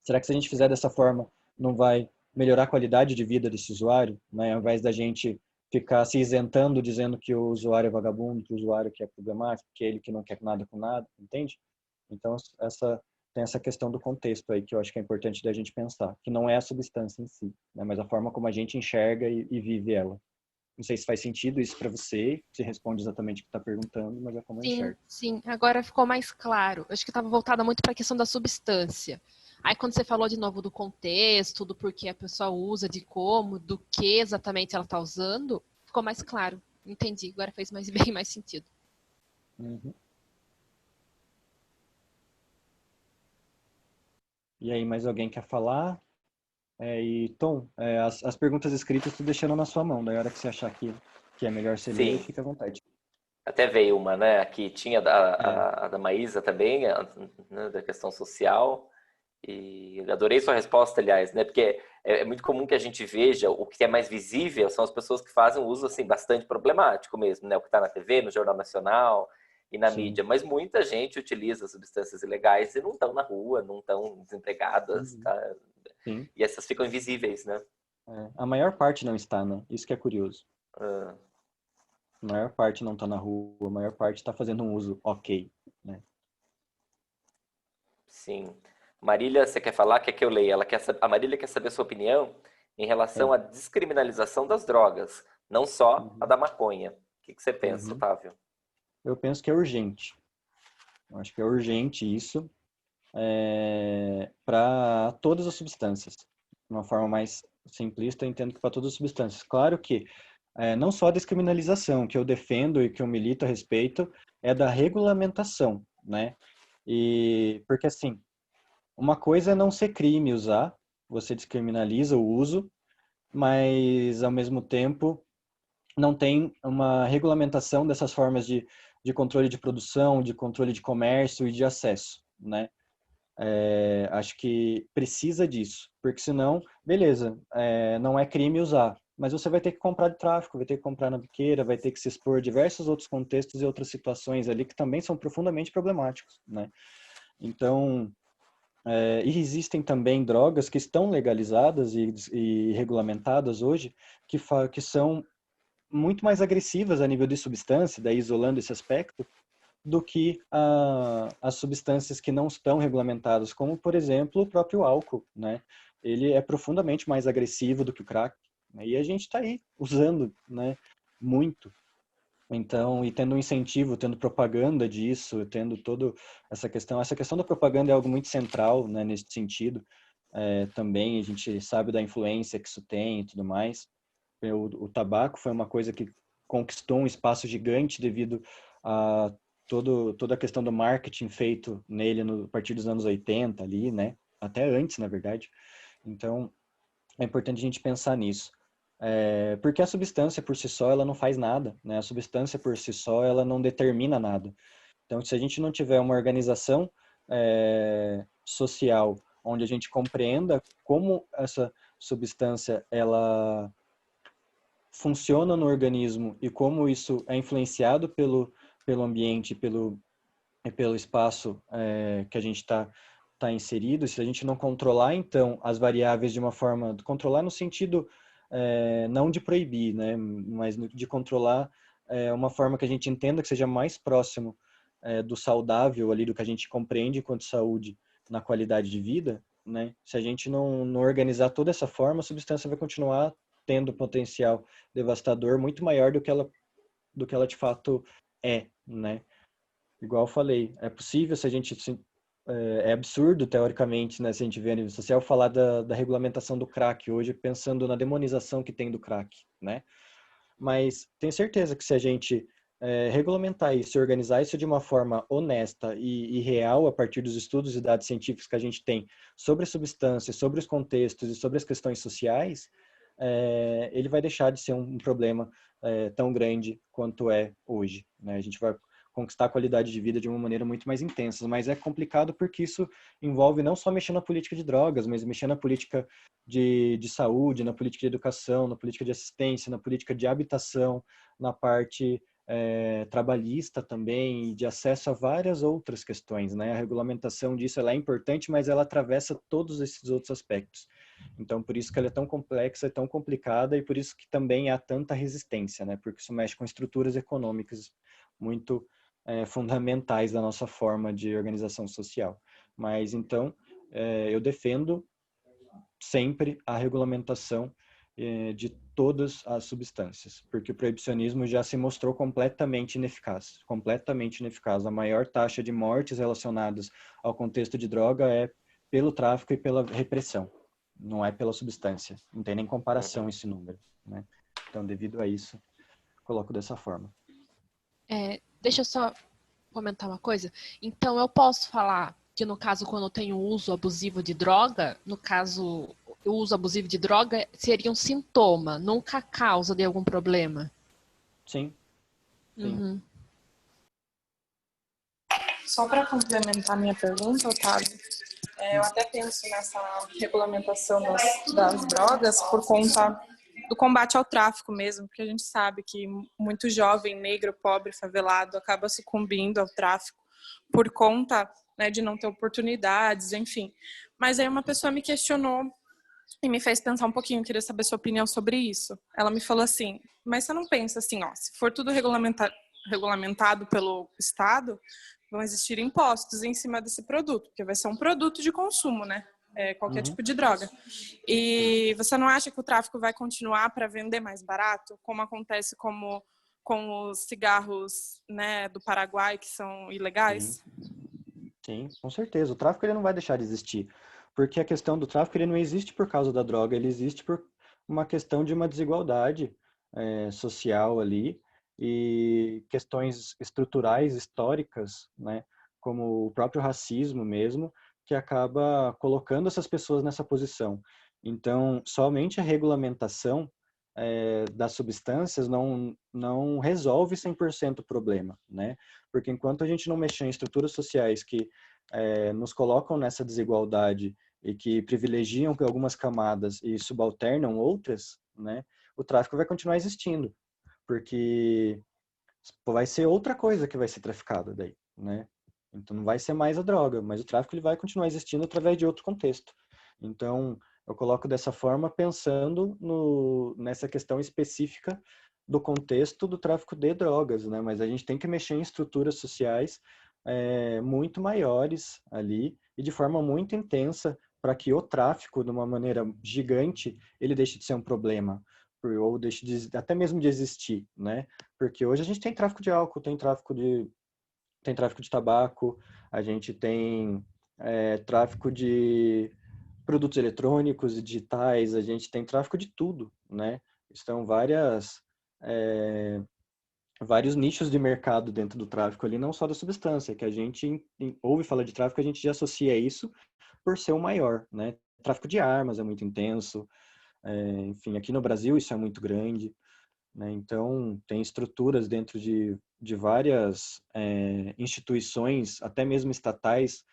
será que se a gente fizer dessa forma não vai melhorar a qualidade de vida desse usuário, né? Ao invés da gente ficar se isentando dizendo que o usuário é vagabundo, que o usuário que é problemático, que é ele que não quer nada com nada, entende? Então, tem essa questão do contexto aí que eu acho que é importante da gente pensar, que não é a substância em si, né? Mas a forma como a gente enxerga e vive ela. Não sei se faz sentido isso para você, se responde exatamente o que está perguntando, mas é como eu enxergo. Sim, agora ficou mais claro. Acho que estava voltada muito para a questão da substância. Aí quando você falou de novo do contexto, do porquê a pessoa usa, de como, do que exatamente ela está usando, ficou mais claro. Entendi, agora fez bem mais sentido. Uhum. E aí, mais alguém quer falar? E Tom, as perguntas escritas estou deixando na sua mão, daí a hora que você achar que que é melhor você Sim. ler, fica à vontade. Até veio uma, né? Aqui tinha a da Maísa também, né, da questão social. E adorei sua resposta, aliás, né? Porque é muito comum que a gente veja o que é mais visível são as pessoas que fazem um uso assim bastante problemático mesmo, né? O que está na TV, no Jornal Nacional e na Sim. mídia. Mas muita gente utiliza substâncias ilegais e não estão na rua, não estão desempregadas, tá? Sim. E essas ficam invisíveis, né? A maior parte não está, né? Isso que é curioso. Ah, A maior parte não está na rua, a maior parte está fazendo um uso ok, né? sim. Marília, você quer falar? Quer que eu leia? A Marília quer saber a sua opinião em relação à descriminalização das drogas, não só a da maconha. O que você pensa, Otávio? Eu penso que é urgente. Eu acho que é urgente isso para todas as substâncias. De uma forma mais simplista, eu entendo que para todas as substâncias. Claro que não só a descriminalização, que eu defendo e que eu milito a respeito, é da regulamentação, né? E porque assim, uma coisa é não ser crime usar, você descriminaliza o uso, mas ao mesmo tempo não tem uma regulamentação dessas formas de controle de produção, de controle de comércio e de acesso, né? Acho que precisa disso, porque senão, beleza, não é crime usar, mas você vai ter que comprar de tráfico, vai ter que comprar na biqueira, vai ter que se expor a diversos outros contextos e outras situações ali que também são profundamente problemáticos, né? Então, e existem também drogas que estão legalizadas e regulamentadas hoje, que são muito mais agressivas a nível de substância, daí isolando esse aspecto, do que as substâncias que não estão regulamentadas, como, por exemplo, o próprio álcool, né? Ele é profundamente mais agressivo do que o crack, né? E a gente está aí usando, né, muito. Então, e tendo um incentivo, tendo propaganda disso, tendo toda essa questão da propaganda é algo muito central, né, nesse sentido. Também a gente sabe da influência que isso tem e tudo mais. O tabaco foi uma coisa que conquistou um espaço gigante devido a toda a questão do marketing feito nele a partir dos anos 80 ali, né? Até antes, na verdade. Então, é importante a gente pensar nisso. Porque a substância por si só, ela não faz nada, né? A substância por si só, ela não determina nada. Então, se a gente não tiver uma organização social onde a gente compreenda como essa substância, ela funciona no organismo e como isso é influenciado pelo ambiente, pelo espaço que a gente está inserido, se a gente não controlar, então, as variáveis de uma forma, controlar no sentido não de proibir, né, mas de controlar uma forma que a gente entenda que seja mais próximo do saudável ali, do que a gente compreende enquanto saúde na qualidade de vida, né, se a gente não organizar toda essa forma, a substância vai continuar tendo potencial devastador muito maior do que ela de fato né? Igual eu falei, é possível se a gente é absurdo teoricamente, né, se a gente vê a nível social falar da regulamentação do crack hoje, pensando na demonização que tem do crack, né? Mas tenho certeza que se a gente regulamentar isso, organizar isso de uma forma honesta e real a partir dos estudos e dados científicos que a gente tem sobre as substâncias, sobre os contextos e sobre as questões sociais, ele vai deixar de ser um problema tão grande quanto é hoje, né? A gente vai conquistar a qualidade de vida de uma maneira muito mais intensa, mas é complicado porque isso envolve não só mexer na política de drogas, mas mexer na política de saúde, na política de educação, na política de assistência, na política de habitação, na parte trabalhista também, e de acesso a várias outras questões, né? A regulamentação disso ela é importante, mas ela atravessa todos esses outros aspectos. Então, por isso que ela é tão complexa, é tão complicada, e por isso que também há tanta resistência, né? Porque isso mexe com estruturas econômicas muito fundamentais da nossa forma de organização social. Mas, então, eu defendo sempre a regulamentação de todas as substâncias, porque o proibicionismo já se mostrou completamente ineficaz, completamente ineficaz. A maior taxa de mortes relacionadas ao contexto de droga é pelo tráfico e pela repressão, não é pela substância. Não tem nem comparação esse número, né? Então, devido a isso, coloco dessa forma. Deixa eu só comentar uma coisa. Então, eu posso falar que, no caso, quando eu tenho uso abusivo de droga, no caso, o uso abusivo de droga seria um sintoma, nunca a causa de algum problema? Sim, sim. Uhum. Só para complementar minha pergunta, Otávio, eu até penso nessa regulamentação das drogas por conta do combate ao tráfico mesmo, porque a gente sabe que muito jovem, negro, pobre, favelado acaba sucumbindo ao tráfico por conta, né, de não ter oportunidades, enfim. Mas aí uma pessoa me questionou e me fez pensar um pouquinho, queria saber sua opinião sobre isso. Ela me falou assim, mas você não pensa assim, ó, se for tudo regulamentado pelo Estado, vão existir impostos em cima desse produto, porque vai ser um produto de consumo, né? Qualquer tipo de droga. E você não acha que o tráfico vai continuar para vender mais barato, como acontece com os cigarros, né, do Paraguai, que são ilegais? Sim, com certeza. O tráfico ele não vai deixar de existir, porque a questão do tráfico ele não existe por causa da droga, ele existe por uma questão de uma desigualdade social ali e questões estruturais, históricas, né, como o próprio racismo mesmo, que acaba colocando essas pessoas nessa posição. Então, somente a regulamentação das substâncias não resolve 100% o problema, né? Porque enquanto a gente não mexer em estruturas sociais que nos colocam nessa desigualdade e que privilegiam algumas camadas e subalternam outras, né, o tráfico vai continuar existindo, porque vai ser outra coisa que vai ser traficada daí, né? Então não vai ser mais a droga, mas o tráfico ele vai continuar existindo através de outro contexto. Então eu coloco dessa forma pensando nessa questão específica do contexto do tráfico de drogas, né? Mas a gente tem que mexer em estruturas sociais muito maiores ali e de forma muito intensa para que o tráfico, de uma maneira gigante, ele deixe de ser um problema ou deixe até mesmo de existir, né? Porque hoje a gente tem tráfico de álcool, tem tráfico de tabaco, a gente tem tráfico de produtos eletrônicos e digitais, a gente tem tráfico de tudo, né? Estão vários nichos de mercado dentro do tráfico ali, não só da substância, que a gente ouve falar de tráfico, a gente já associa isso por ser o maior, né? Tráfico de armas é muito intenso, enfim, aqui no Brasil isso é muito grande, né? Então, tem estruturas dentro de várias instituições, até mesmo estatais,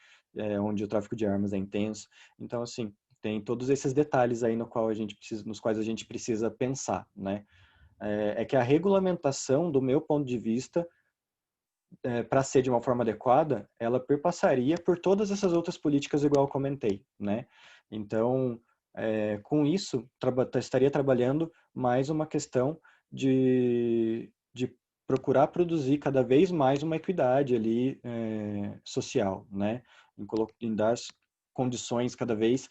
onde o tráfico de armas é intenso. Então, assim, tem todos esses detalhes aí nos quais a gente precisa pensar, né? É que a regulamentação, do meu ponto de vista, para ser de uma forma adequada, ela perpassaria por todas essas outras políticas, igual eu comentei, né? Então, com isso, estaria trabalhando mais uma questão de procurar produzir cada vez mais uma equidade ali social, né? Em dar condições cada vez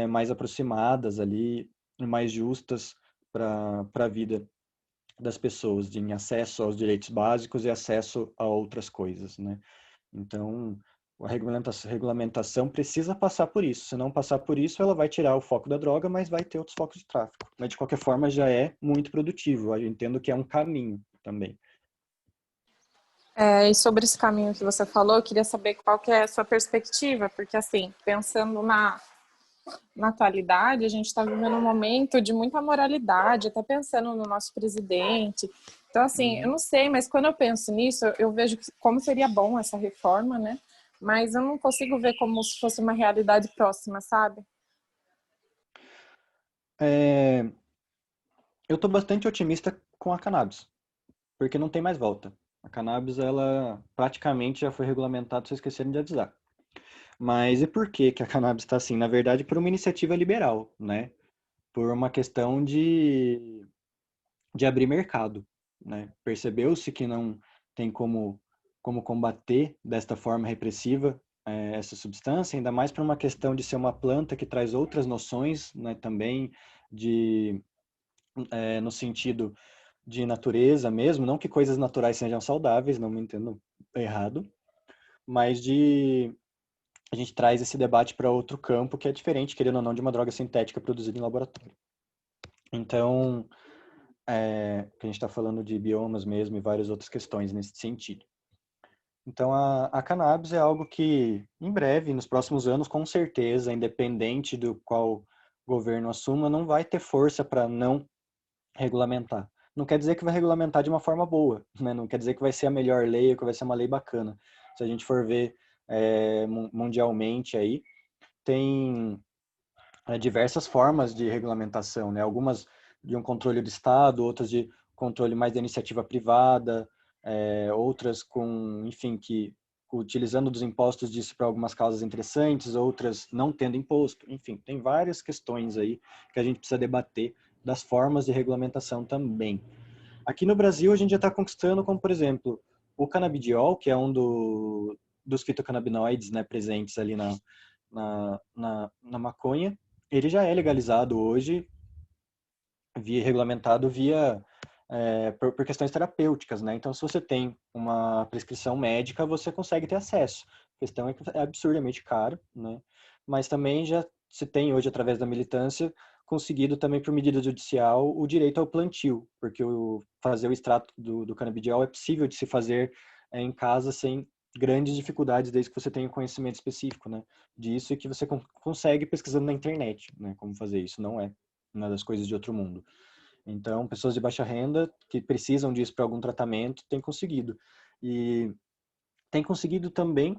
mais aproximadas ali, mais justas para a vida das pessoas, em acesso aos direitos básicos e acesso a outras coisas, né? Então, a regulamentação precisa passar por isso. Se não passar por isso, ela vai tirar o foco da droga, mas vai ter outros focos de tráfico. Mas, de qualquer forma, já é muito produtivo. Eu entendo que é um caminho também. E sobre esse caminho que você falou, eu queria saber qual que é a sua perspectiva, porque assim, pensando na atualidade, a gente está vivendo um momento de muita moralidade, até pensando no nosso presidente. Então, assim, eu não sei, mas quando eu penso nisso, eu vejo como seria bom essa reforma, né? Mas eu não consigo ver como se fosse uma realidade próxima, sabe? Eu estou bastante otimista com a cannabis, porque não tem mais volta. A cannabis, ela praticamente já foi regulamentada, se esqueceram de avisar. Mas e por que a cannabis está assim? Na verdade, por uma iniciativa liberal, né? Por uma questão de abrir mercado, né? Percebeu-se que não tem como combater desta forma repressiva essa substância, ainda mais por uma questão de ser uma planta que traz outras noções, né? Também no sentido de natureza mesmo, não que coisas naturais sejam saudáveis, não me entendo errado, mas a gente traz esse debate para outro campo que é diferente, querendo ou não, de uma droga sintética produzida em laboratório. Então, que a gente está falando de biomas mesmo e várias outras questões nesse sentido. Então, a cannabis é algo que, em breve, nos próximos anos, com certeza, independente do qual governo assuma, não vai ter força para não regulamentar. não quer dizer que vai regulamentar de uma forma boa, né? Não quer dizer que vai ser a melhor lei ou que vai ser uma lei bacana. Se a gente for ver mundialmente aí, tem diversas formas de regulamentação, né? Algumas de um controle do Estado, outras de controle mais da iniciativa privada, outras com, enfim, que utilizando dos impostos disso para algumas causas interessantes, outras não tendo imposto. Enfim, tem várias questões aí que a gente precisa debater das formas de regulamentação também. Aqui no Brasil, a gente já está conquistando, como, por exemplo, o canabidiol, que é um dos fitocannabinoides, né, presentes ali na maconha. Ele já é legalizado hoje, regulamentado por questões terapêuticas, né? Então, se você tem uma prescrição médica, você consegue ter acesso. A questão é que é absurdamente caro, né? Mas também já se tem hoje, através da militância, conseguido também por medida judicial o direito ao plantio, porque fazer o extrato do canabidiol é possível de se fazer em casa sem grandes dificuldades, desde que você tenha um conhecimento específico, né, disso, e que você consegue pesquisando na internet, né, como fazer isso. Não é uma das coisas de outro mundo. Então, pessoas de baixa renda que precisam disso para algum tratamento têm conseguido. E tem conseguido também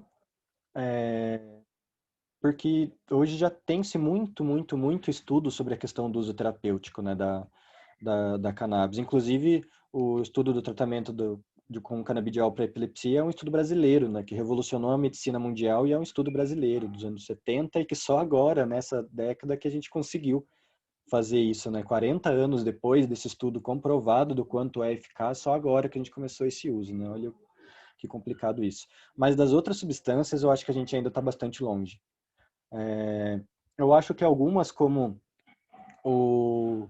porque hoje já tem-se muito estudo sobre a questão do uso terapêutico, né, da cannabis. Inclusive, o estudo do tratamento com canabidiol para epilepsia é um estudo brasileiro, né, que revolucionou a medicina mundial e é um estudo brasileiro dos anos 70 e que só agora, nessa década, que a gente conseguiu fazer isso, né? 40 anos depois desse estudo comprovado do quanto é eficaz, só agora que a gente começou esse uso, né? Olha que complicado isso. Mas das outras substâncias, eu acho que a gente ainda está bastante longe. Eu acho que algumas, como o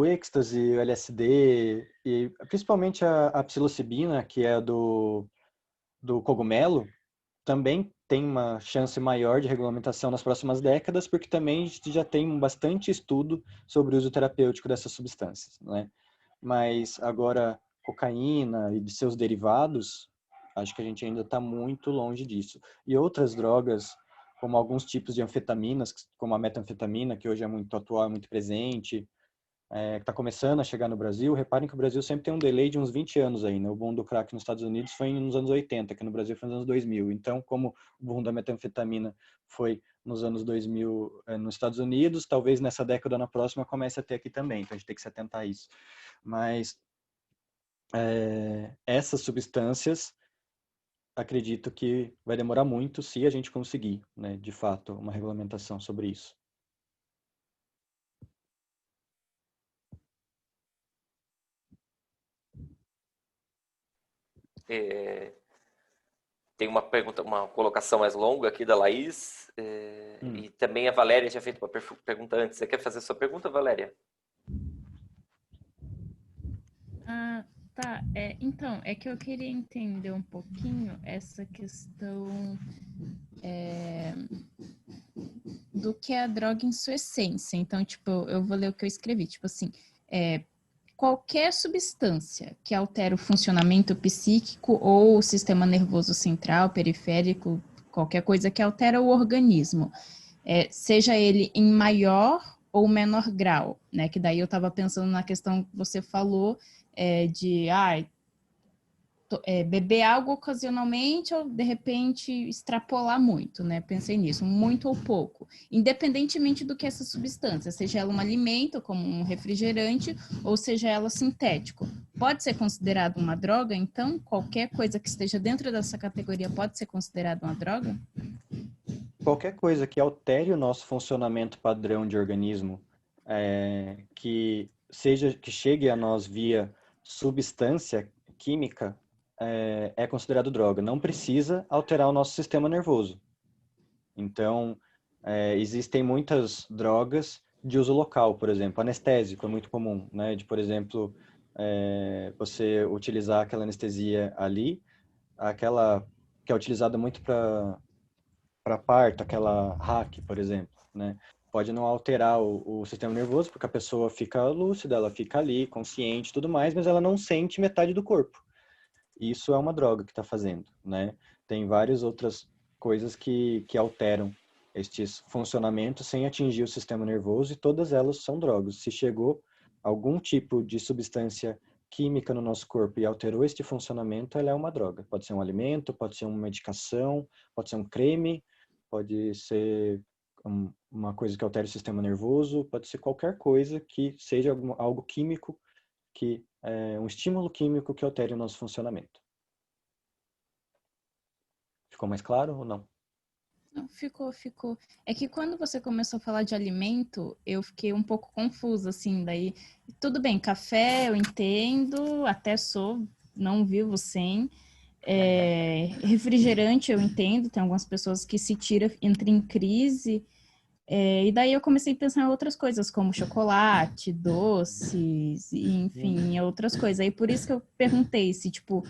êxtase, o LSD, e principalmente a psilocibina, que é do cogumelo, também tem uma chance maior de regulamentação nas próximas décadas, porque também já tem bastante estudo sobre o uso terapêutico dessas substâncias, né? Mas agora, cocaína e de seus derivados, acho que a gente ainda está muito longe disso. E outras drogas, como alguns tipos de anfetaminas, como a metanfetamina, que hoje é muito atual, muito presente, que está começando a chegar no Brasil. Reparem que o Brasil sempre tem um delay de uns 20 anos aí, né? O boom do crack nos Estados Unidos foi nos anos 80, que no Brasil foi nos anos 2000. Então, como o boom da metanfetamina foi nos anos 2000 nos Estados Unidos, talvez nessa década ou na próxima comece a ter aqui também. Então, a gente tem que se atentar a isso. Mas essas substâncias, acredito que vai demorar muito se a gente conseguir, né, de fato, uma regulamentação sobre isso. Tem uma pergunta, uma colocação mais longa aqui da Laís, e também a Valéria tinha feito uma pergunta antes. Você quer fazer a sua pergunta, Valéria? Tá. Então, é que eu queria entender um pouquinho essa questão do que é a droga em sua essência. Então, tipo, eu vou ler o que eu escrevi. Tipo assim, qualquer substância que altera o funcionamento psíquico ou o sistema nervoso central, periférico, qualquer coisa que altera o organismo, seja ele em maior ou menor grau, né? Que daí eu estava pensando na questão que você falou de beber água ocasionalmente ou, de repente, extrapolar muito, né? Pensei nisso, muito ou pouco. Independentemente do que essa substância, seja ela um alimento, como um refrigerante, ou seja ela sintético. Pode ser considerado uma droga, então? Qualquer coisa que esteja dentro dessa categoria pode ser considerada uma droga? Qualquer coisa que altere o nosso funcionamento padrão de organismo, que chegue a nós via substância química, é considerado droga. Não precisa alterar o nosso sistema nervoso. Então, existem muitas drogas de uso local, por exemplo, anestésico é muito comum, né? De, por exemplo, você utilizar aquela anestesia ali, aquela que é utilizada muito para parto, aquela hack, por exemplo, né? Pode não alterar o sistema nervoso, porque a pessoa fica lúcida, ela fica ali, consciente e tudo mais, mas ela não sente metade do corpo. Isso é uma droga que está fazendo, né? Tem várias outras coisas que alteram estes funcionamentos sem atingir o sistema nervoso e todas elas são drogas. Se chegou algum tipo de substância química no nosso corpo e alterou este funcionamento, ela é uma droga. Pode ser um alimento, pode ser uma medicação, pode ser um creme, pode ser uma coisa que altere o sistema nervoso, pode ser qualquer coisa que seja algo químico, que é um estímulo químico que altere o nosso funcionamento. Ficou mais claro ou não? Não, ficou. É que quando você começou a falar de alimento, eu fiquei um pouco confusa, assim, daí, tudo bem, café eu entendo, até não vivo sem. Refrigerante eu entendo, tem algumas pessoas que se entram em crise, e daí eu comecei a pensar em outras coisas, como chocolate, doces, e, enfim, em outras coisas. Aí por isso que eu perguntei se, tipo,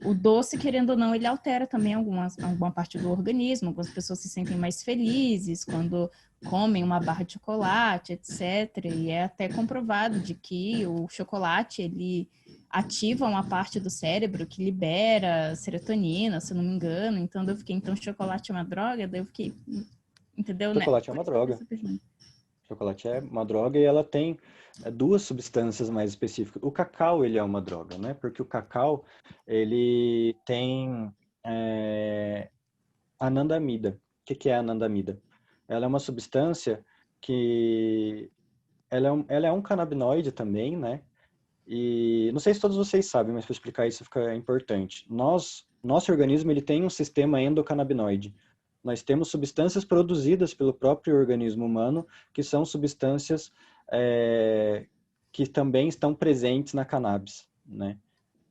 o doce, querendo ou não, ele altera também alguma parte do organismo. Algumas pessoas se sentem mais felizes quando comem uma barra de chocolate, etc. E é até comprovado de que o chocolate, ele ativa uma parte do cérebro que libera serotonina, se eu não me engano. Então, eu fiquei, então, chocolate é uma droga? Daí eu fiquei, entendeu, né? Chocolate é uma droga. Chocolate é uma droga e ela tem duas substâncias mais específicas. O cacau, ele é uma droga, né? Porque o cacau, ele tem anandamida. O que é a anandamida? Ela é uma substância que... Ela é um canabinoide também, né? E não sei se todos vocês sabem, mas para explicar isso fica importante. Nosso organismo, ele tem um sistema endocannabinoide. Nós temos substâncias produzidas pelo próprio organismo humano, que são substâncias que também estão presentes na cannabis, né?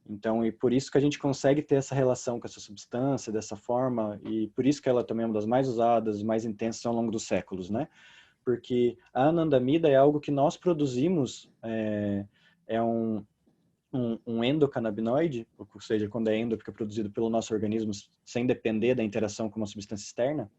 Então, e por isso que a gente consegue ter essa relação com essa substância dessa forma, e por isso que ela também é uma das mais usadas e mais intensas ao longo dos séculos, né? Porque a anandamida é algo que nós produzimos, é um endocannabinoide, ou seja, quando é endo, porque é produzido pelo nosso organismo sem depender da interação com uma substância externa,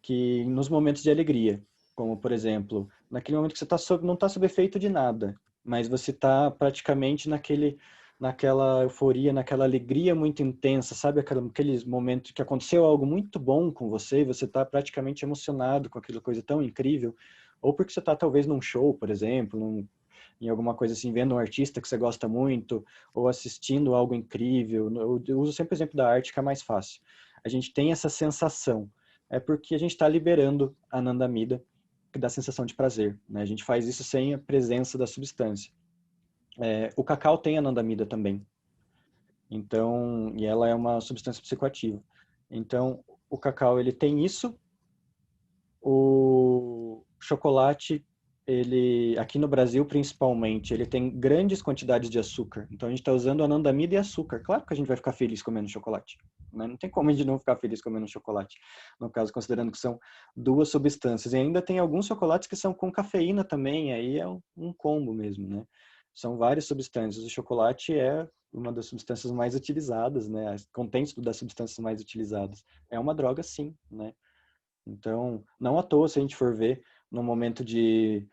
que nos momentos de alegria, como por exemplo, naquele momento que você não está sob efeito de nada, mas você está praticamente naquela euforia, naquela alegria muito intensa, sabe aqueles momentos que aconteceu algo muito bom com você e você está praticamente emocionado com aquela coisa tão incrível, ou porque você está talvez num show, por exemplo, em alguma coisa assim, vendo um artista que você gosta muito, ou assistindo algo incrível. Eu uso sempre o exemplo da arte, que é mais fácil. A gente tem essa sensação, é porque a gente está liberando a anandamida, que dá sensação de prazer, né? A gente faz isso sem a presença da substância. O cacau tem anandamida também. Então, e ela é uma substância psicoativa. Então, o cacau, ele tem isso. O chocolate, ele, aqui no Brasil principalmente, ele tem grandes quantidades de açúcar. Então, a gente está usando anandamida e açúcar. Claro que a gente vai ficar feliz comendo chocolate, né? Não tem como a gente não ficar feliz comendo chocolate. No caso, considerando que são duas substâncias. E ainda tem alguns chocolates que são com cafeína também. Aí é um combo mesmo, né? São várias substâncias. O chocolate é uma das substâncias mais utilizadas, né? Contém das substâncias mais utilizadas. É uma droga, sim, né? Então, não à toa, se a gente for ver, no momento de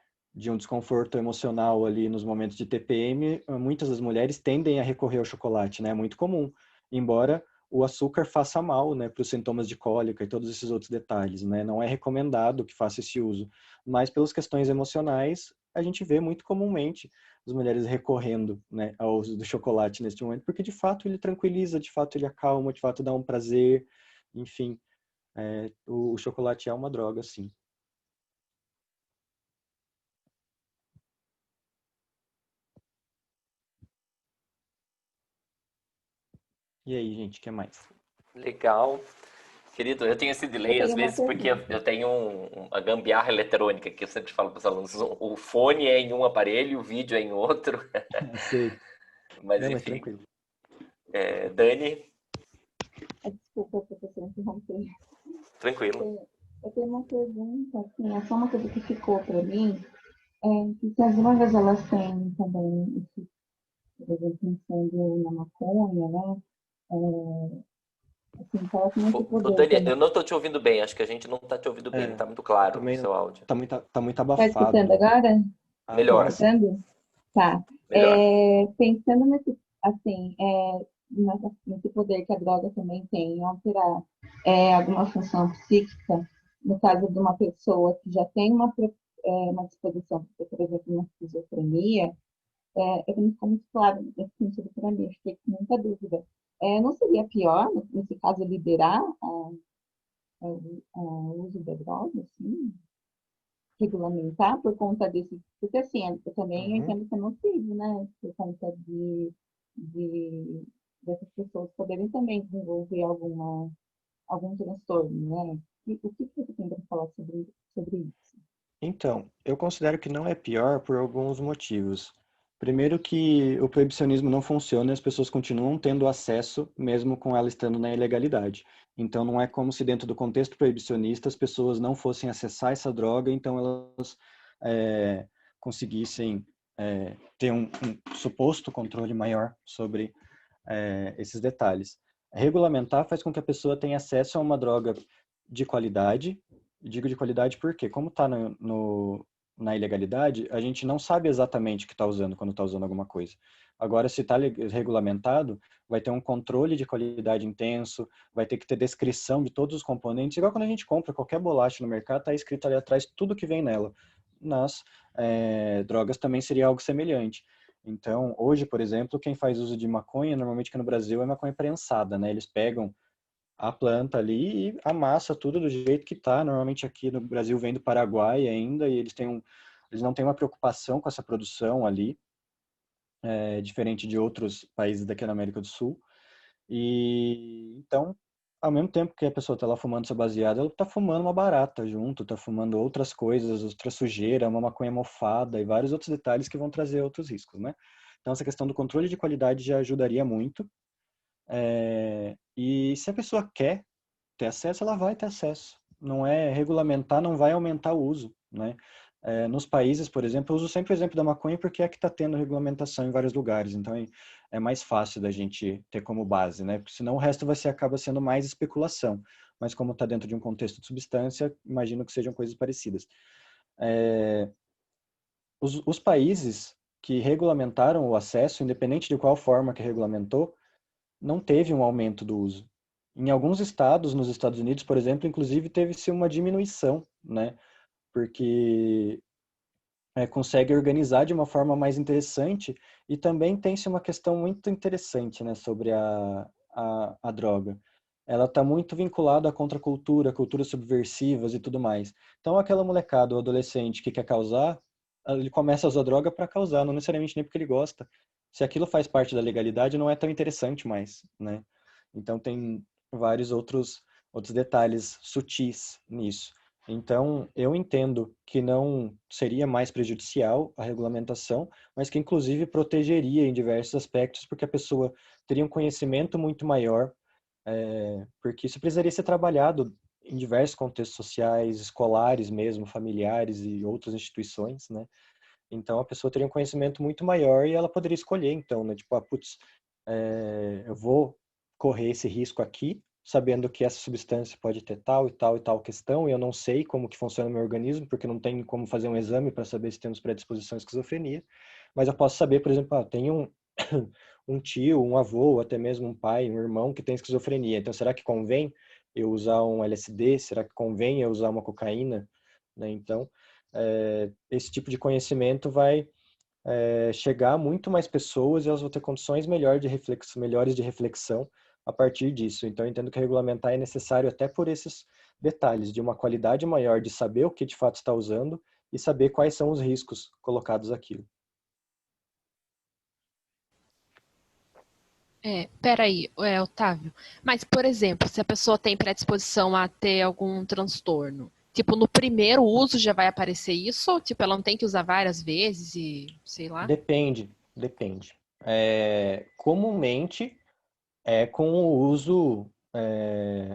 um desconforto emocional ali, nos momentos de TPM, muitas das mulheres tendem a recorrer ao chocolate, né? É muito comum. Embora o açúcar faça mal, né? Para os sintomas de cólica e todos esses outros detalhes, né? Não é recomendado que faça esse uso. Mas pelas questões emocionais, a gente vê muito comumente as mulheres recorrendo, né, ao uso do chocolate neste momento, porque de fato ele tranquiliza, de fato ele acalma, de fato dá um prazer, enfim. O chocolate é uma droga, sim. E aí, gente, o que mais? Legal. Querido, eu tenho esse delay às vezes porque eu tenho uma gambiarra eletrônica que eu sempre falo para os alunos. O fone é em um aparelho, o vídeo é em outro. Sei. Mas Não, mas enfim. tranquilo. Dani, Desculpa, professor, interromper. tranquilo. Eu tenho uma pergunta, assim, é só uma coisa que ficou para mim, que se as drogas elas têm também, esse, por exemplo, pensando na maconha, né? Assim, parece muito poder Dani, também. eu não estou te ouvindo bem. Acho que a gente não está te ouvindo bem. Não está muito claro o Também seu áudio. tá muito Tá abafado. escutando agora? Melhor. Tá escutando? Tá. Melhor. Pensando nesse, assim, nesse poder que a droga também tem em alterar alguma função psíquica, no caso de uma pessoa que já tem uma disposição, porque, por exemplo, na esquizofrenia, é que não ficou muito claro nesse sentido para mim, eu fiquei com muita dúvida. Não seria pior, nesse caso, liberar o uso da droga, assim, regulamentar por conta desse, porque assim, eu também entendo que é nocivo, né, por conta de dessas pessoas poderem também desenvolver algum transtorno, né? O que você tem para falar sobre isso? Então, eu considero que não é pior por alguns motivos. Primeiro que o proibicionismo não funciona e as pessoas continuam tendo acesso, mesmo com ela estando na ilegalidade. Então, não é como se dentro do contexto proibicionista as pessoas não fossem acessar essa droga, então elas conseguissem ter um suposto controle maior sobre esses detalhes. Regulamentar faz com que a pessoa tenha acesso a uma droga de qualidade. Digo de qualidade porque, como está na ilegalidade, a gente não sabe exatamente o que está usando quando está usando alguma coisa. Agora, se está regulamentado, vai ter um controle de qualidade intenso, vai ter que ter descrição de todos os componentes, igual quando a gente compra qualquer bolacha no mercado, está escrito ali atrás tudo que vem nela. Nas drogas também seria algo semelhante. Então, hoje, por exemplo, quem faz uso de maconha, normalmente aqui no Brasil, é maconha prensada, né? Eles pegam a planta ali e amassa tudo do jeito que tá. Normalmente aqui no Brasil vem do Paraguai ainda, e eles não têm uma preocupação com essa produção ali, diferente de outros países daqui na América do Sul. E então, ao mesmo tempo que a pessoa está lá fumando essa baseada, ela está fumando uma barata junto, está fumando outras coisas, outra sujeira, uma maconha mofada e vários outros detalhes que vão trazer outros riscos, né? Então, essa questão do controle de qualidade já ajudaria muito. E se a pessoa quer ter acesso, ela vai ter acesso. Não é regulamentar, não vai aumentar o uso, né? Nos países, por exemplo, eu uso sempre o exemplo da maconha porque é que está tendo regulamentação em vários lugares, então é mais fácil da gente ter como base, né? Porque senão o resto acaba sendo mais especulação. Mas como está dentro de um contexto de substância, imagino que sejam coisas parecidas. Os países que regulamentaram o acesso, independente de qual forma que regulamentou, não teve um aumento do uso. Em alguns estados, nos Estados Unidos, por exemplo, inclusive teve-se uma diminuição, né? Porque consegue organizar de uma forma mais interessante e também tem-se uma questão muito interessante, né, sobre a droga. Ela está muito vinculada à contracultura, culturas subversivas e tudo mais. Então, aquela molecada ou adolescente que quer causar, ele começa a usar droga para causar, não necessariamente nem porque ele gosta. Se aquilo faz parte da legalidade, não é tão interessante mais, né? Então, tem vários outros detalhes sutis nisso. Então, eu entendo que não seria mais prejudicial a regulamentação, mas que inclusive protegeria em diversos aspectos, porque a pessoa teria um conhecimento muito maior, porque isso precisaria ser trabalhado em diversos contextos sociais, escolares mesmo, familiares e outras instituições, né? Então, a pessoa teria um conhecimento muito maior e ela poderia escolher, então, né? Tipo, eu vou correr esse risco aqui, sabendo que essa substância pode ter tal e tal e tal questão, e eu não sei como que funciona o meu organismo, porque não tem como fazer um exame para saber se temos predisposição à esquizofrenia, mas eu posso saber, por exemplo, tem um tio, um avô, ou até mesmo um pai, um irmão que tem esquizofrenia, então será que convém eu usar um LSD? Será que convém eu usar uma cocaína? Né? Então, esse tipo de conhecimento vai chegar a muito mais pessoas e elas vão ter condições melhores de reflexão a partir disso. Então, eu entendo que regulamentar é necessário até por esses detalhes, de uma qualidade maior de saber o que de fato está usando e saber quais são os riscos colocados àquilo. Peraí, Otávio. Mas, por exemplo, se a pessoa tem predisposição a ter algum transtorno, tipo, no primeiro uso já vai aparecer isso? Tipo, ela não tem que usar várias vezes e sei lá? Depende. Comumente é com o uso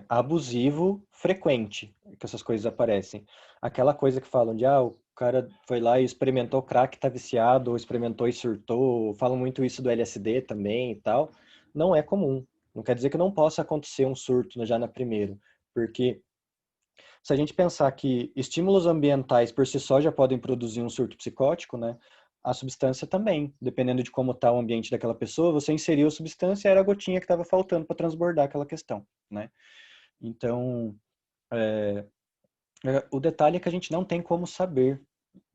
abusivo frequente que essas coisas aparecem. Aquela coisa que falam de, o cara foi lá e experimentou crack, tá viciado, ou experimentou e surtou, falam muito isso do LSD também e tal. Não é comum. Não quer dizer que não possa acontecer um surto já na primeira, porque se a gente pensar que estímulos ambientais por si só já podem produzir um surto psicótico, né? A substância também, dependendo de como está o ambiente daquela pessoa, você inseriu a substância, era a gotinha que estava faltando para transbordar aquela questão, né? Então, o detalhe é que a gente não tem como saber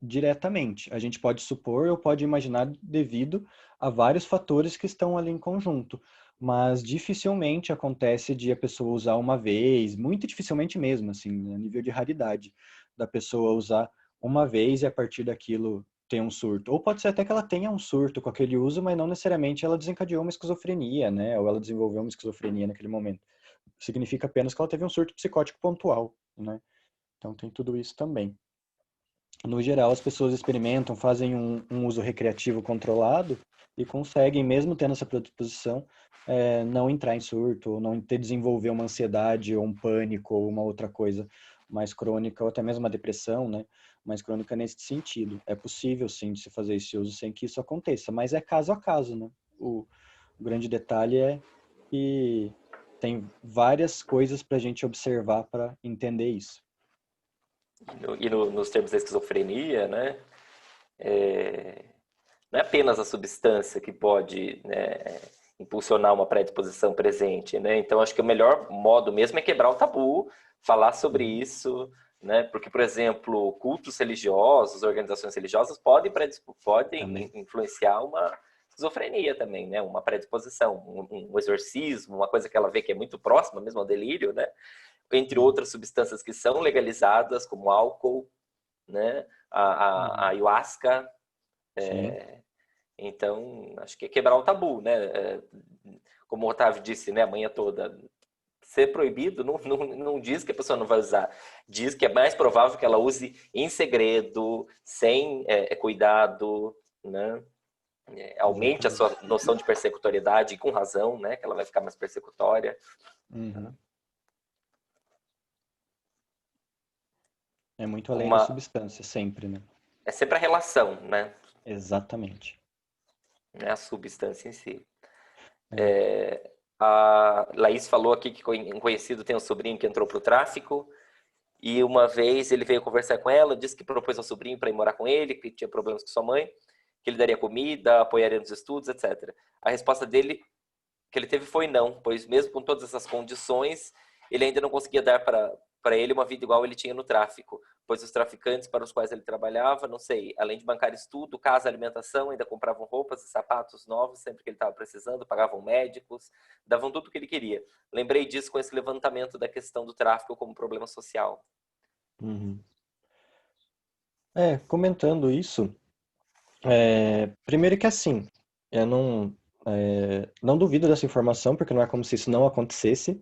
diretamente. A gente pode supor ou pode imaginar devido a vários fatores que estão ali em conjunto. Mas dificilmente acontece de a pessoa usar uma vez, muito dificilmente mesmo, assim, a nível de raridade, da pessoa usar uma vez e a partir daquilo ter um surto. Ou pode ser até que ela tenha um surto com aquele uso, mas não necessariamente ela desencadeou uma esquizofrenia, né? Ou ela desenvolveu uma esquizofrenia naquele momento. Significa apenas que ela teve um surto psicótico pontual, né? Então tem tudo isso também. No geral, as pessoas experimentam, fazem um uso recreativo controlado e conseguem, mesmo tendo essa predisposição, não entrar em surto, ou não ter desenvolver uma ansiedade, ou um pânico, ou uma outra coisa mais crônica, ou até mesmo uma depressão, né? Mais crônica nesse sentido. É possível, sim, de se fazer esse uso sem que isso aconteça, mas é caso a caso, né? O grande detalhe é que tem várias coisas para a gente observar para entender isso. Nos termos da esquizofrenia, né? Não é apenas a substância que pode, né, impulsionar uma predisposição presente, né? Então, acho que o melhor modo mesmo é quebrar o tabu, falar sobre isso, né? Porque, por exemplo, cultos religiosos, organizações religiosas podem influenciar uma esquizofrenia também, né? Uma predisposição, um exorcismo, uma coisa que ela vê que é muito próxima mesmo ao delírio, né? Entre outras substâncias que são legalizadas, como álcool, né? A ayahuasca. Então, acho que é quebrar o tabu, né? Como o Otávio disse, né, a manhã toda, ser proibido não diz que a pessoa não vai usar, diz que é mais provável que ela use em segredo, sem cuidado, né? Aumente a sua noção de persecutoriedade, com razão, né? Que ela vai ficar mais persecutória. Uhum. É muito além da substância, sempre, né? É sempre a relação, né? Exatamente. Não é a substância em si. A Laís falou aqui que um conhecido tem um sobrinho que entrou para o tráfico e uma vez ele veio conversar com ela, disse que propôs ao sobrinho para ir morar com ele, que tinha problemas com sua mãe, que ele daria comida, apoiaria nos estudos, etc. A resposta dele que ele teve foi não, pois mesmo com todas essas condições, ele ainda não conseguia dar para ele uma vida igual ele tinha no tráfico, pois os traficantes para os quais ele trabalhava, não sei, além de bancar estudo, casa, alimentação, ainda compravam roupas e sapatos novos sempre que ele estava precisando, pagavam médicos, davam tudo o que ele queria. Lembrei disso com esse levantamento da questão do tráfico como problema social. Uhum. Comentando isso, primeiro que assim, eu não duvido dessa informação, porque não é como se isso não acontecesse,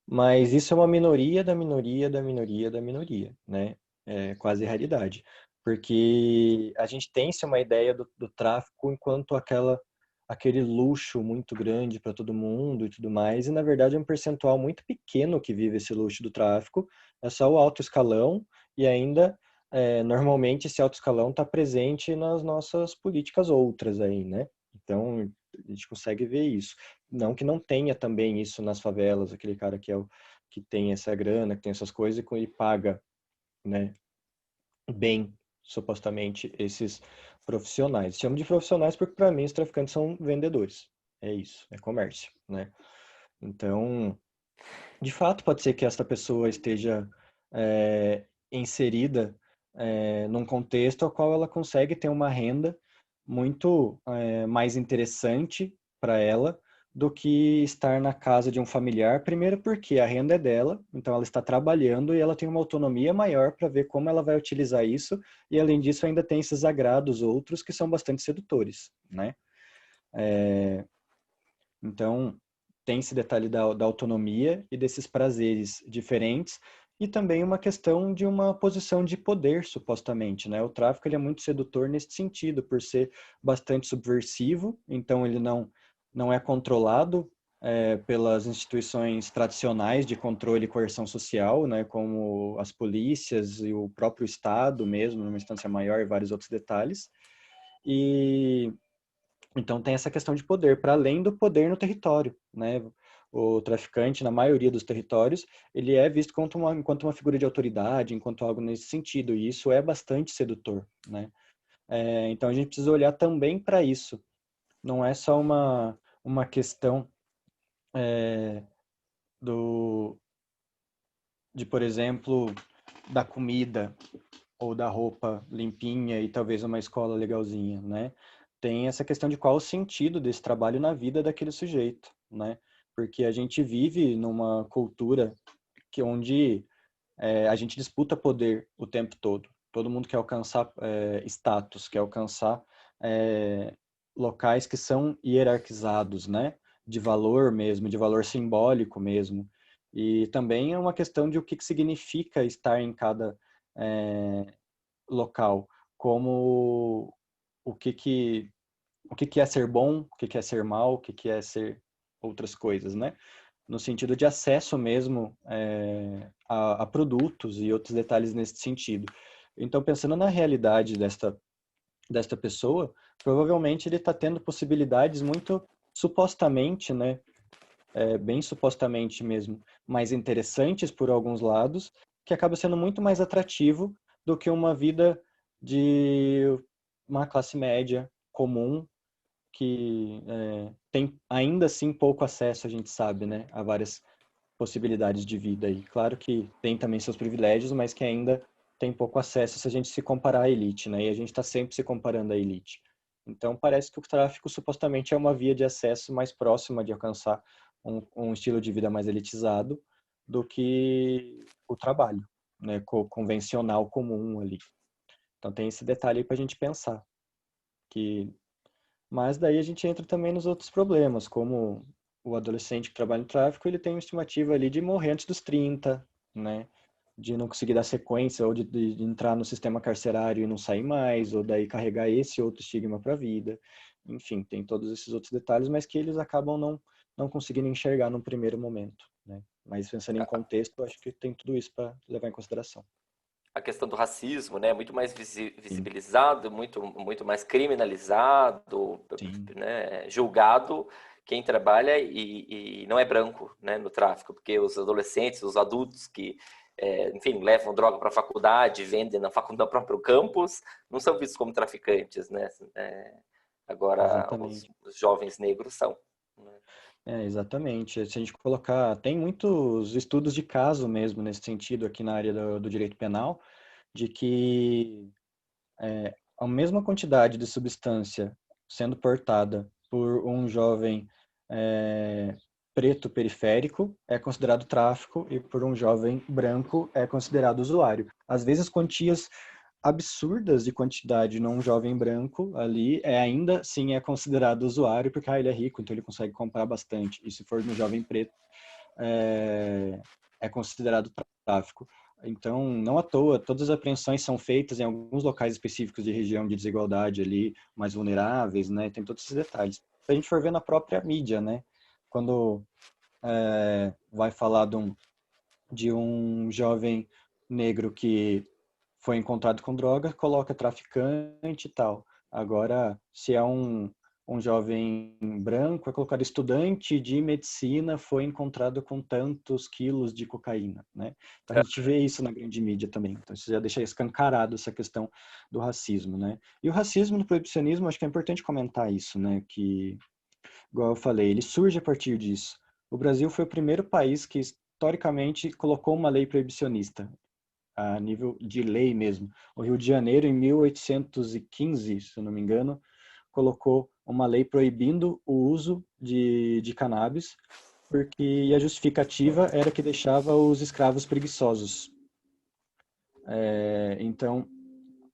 mas isso é uma minoria da minoria da minoria da minoria, né? É quase raridade. Porque a gente tem-se uma ideia do tráfico enquanto aquele luxo muito grande para todo mundo e tudo mais, e na verdade é um percentual muito pequeno que vive esse luxo do tráfico, é só o alto escalão, e ainda, normalmente, esse alto escalão está presente nas nossas políticas outras aí, né? Então, a gente consegue ver isso. Não que não tenha também isso nas favelas, aquele cara que tem essa grana, que tem essas coisas, e ele paga, né, bem, supostamente, esses profissionais. Chamo de profissionais porque, para mim, os traficantes são vendedores. É isso, é comércio, né? Então, de fato, pode ser que esta pessoa esteja inserida num contexto ao qual ela consegue ter uma renda muito mais interessante para ela do que estar na casa de um familiar. Primeiro porque a renda é dela, então ela está trabalhando e ela tem uma autonomia maior para ver como ela vai utilizar isso, e além disso ainda tem esses agrados outros que são bastante sedutores, né? Então, tem esse detalhe da autonomia e desses prazeres diferentes, e também uma questão de uma posição de poder, supostamente, né? O tráfico ele é muito sedutor nesse sentido, por ser bastante subversivo, então ele não é controlado pelas instituições tradicionais de controle e coerção social, né? Como as polícias e o próprio Estado mesmo, numa instância maior, e vários outros detalhes. E então tem essa questão de poder, para além do poder no território, né? O traficante, na maioria dos territórios, ele é visto enquanto uma figura de autoridade, enquanto algo nesse sentido, e isso é bastante sedutor, né? Então a gente precisa olhar também para isso. Não é só uma questão por exemplo, da comida, ou da roupa limpinha e talvez uma escola legalzinha, né? Tem essa questão de qual o sentido desse trabalho na vida daquele sujeito, né? Porque a gente vive numa cultura onde a gente disputa poder o tempo todo. Todo mundo quer alcançar status, quer alcançar locais que são hierarquizados, né? De valor mesmo, de valor simbólico mesmo. E também é uma questão de o que significa estar em cada local, como o que é ser bom, o que é ser mal, o que é ser outras coisas, né? No sentido de acesso mesmo a produtos e outros detalhes nesse sentido. Então, pensando na realidade desta pessoa, provavelmente ele está tendo possibilidades muito supostamente, né? Bem supostamente mesmo, mais interessantes por alguns lados, que acaba sendo muito mais atrativo do que uma vida de uma classe média comum, que tem ainda assim pouco acesso, a gente sabe, né, a várias possibilidades de vida. E claro que tem também seus privilégios, mas que ainda tem pouco acesso se a gente se comparar à elite, né? E a gente está sempre se comparando à elite. Então parece que o tráfico supostamente é uma via de acesso mais próxima de alcançar um estilo de vida mais elitizado do que o trabalho, né, convencional comum ali. Então tem esse detalhe aí para a gente pensar. Mas daí a gente entra também nos outros problemas, como o adolescente que trabalha no tráfico, ele tem uma estimativa ali de morrer antes dos 30, né? De não conseguir dar sequência, ou de entrar no sistema carcerário e não sair mais, ou daí carregar esse outro estigma para a vida. Enfim, tem todos esses outros detalhes, mas que eles acabam não conseguindo enxergar num primeiro momento, né? Mas pensando em contexto, acho que tem tudo isso para levar em consideração. A questão do racismo, né, muito mais visibilizado, muito mais criminalizado, né, julgado quem trabalha e não é branco, né, no tráfico, porque os adolescentes, os adultos que, enfim, levam droga para a faculdade, vendem no próprio campus, não são vistos como traficantes, né? Agora, os jovens negros são. Né? Exatamente. Se a gente colocar, tem muitos estudos de caso mesmo nesse sentido aqui na área do direito penal, de que a mesma quantidade de substância sendo portada por um jovem preto periférico é considerado tráfico e por um jovem branco é considerado usuário. Às vezes quantias absurdas de quantidade num jovem branco ali ainda sim é considerado usuário porque ele é rico, então ele consegue comprar bastante. E se for no jovem preto é considerado tráfico. Então, não à toa, todas as apreensões são feitas em alguns locais específicos de região de desigualdade ali, mais vulneráveis, né? Tem todos esses detalhes. Se a gente for ver na própria mídia, né? Quando vai falar de um jovem negro que foi encontrado com droga, coloca traficante e tal. Agora, se é um jovem branco, é colocado estudante de medicina, foi encontrado com tantos quilos de cocaína, né? Então, a gente vê isso na grande mídia também. Então, isso já deixa escancarado essa questão do racismo, né? E o racismo no proibicionismo, acho que é importante comentar isso, né? Que, igual eu falei, ele surge a partir disso. O Brasil foi o primeiro país que, historicamente, colocou uma lei proibicionista, a nível de lei mesmo. O Rio de Janeiro, em 1815, se eu não me engano, colocou uma lei proibindo o uso de cannabis, porque a justificativa era que deixava os escravos preguiçosos. Então,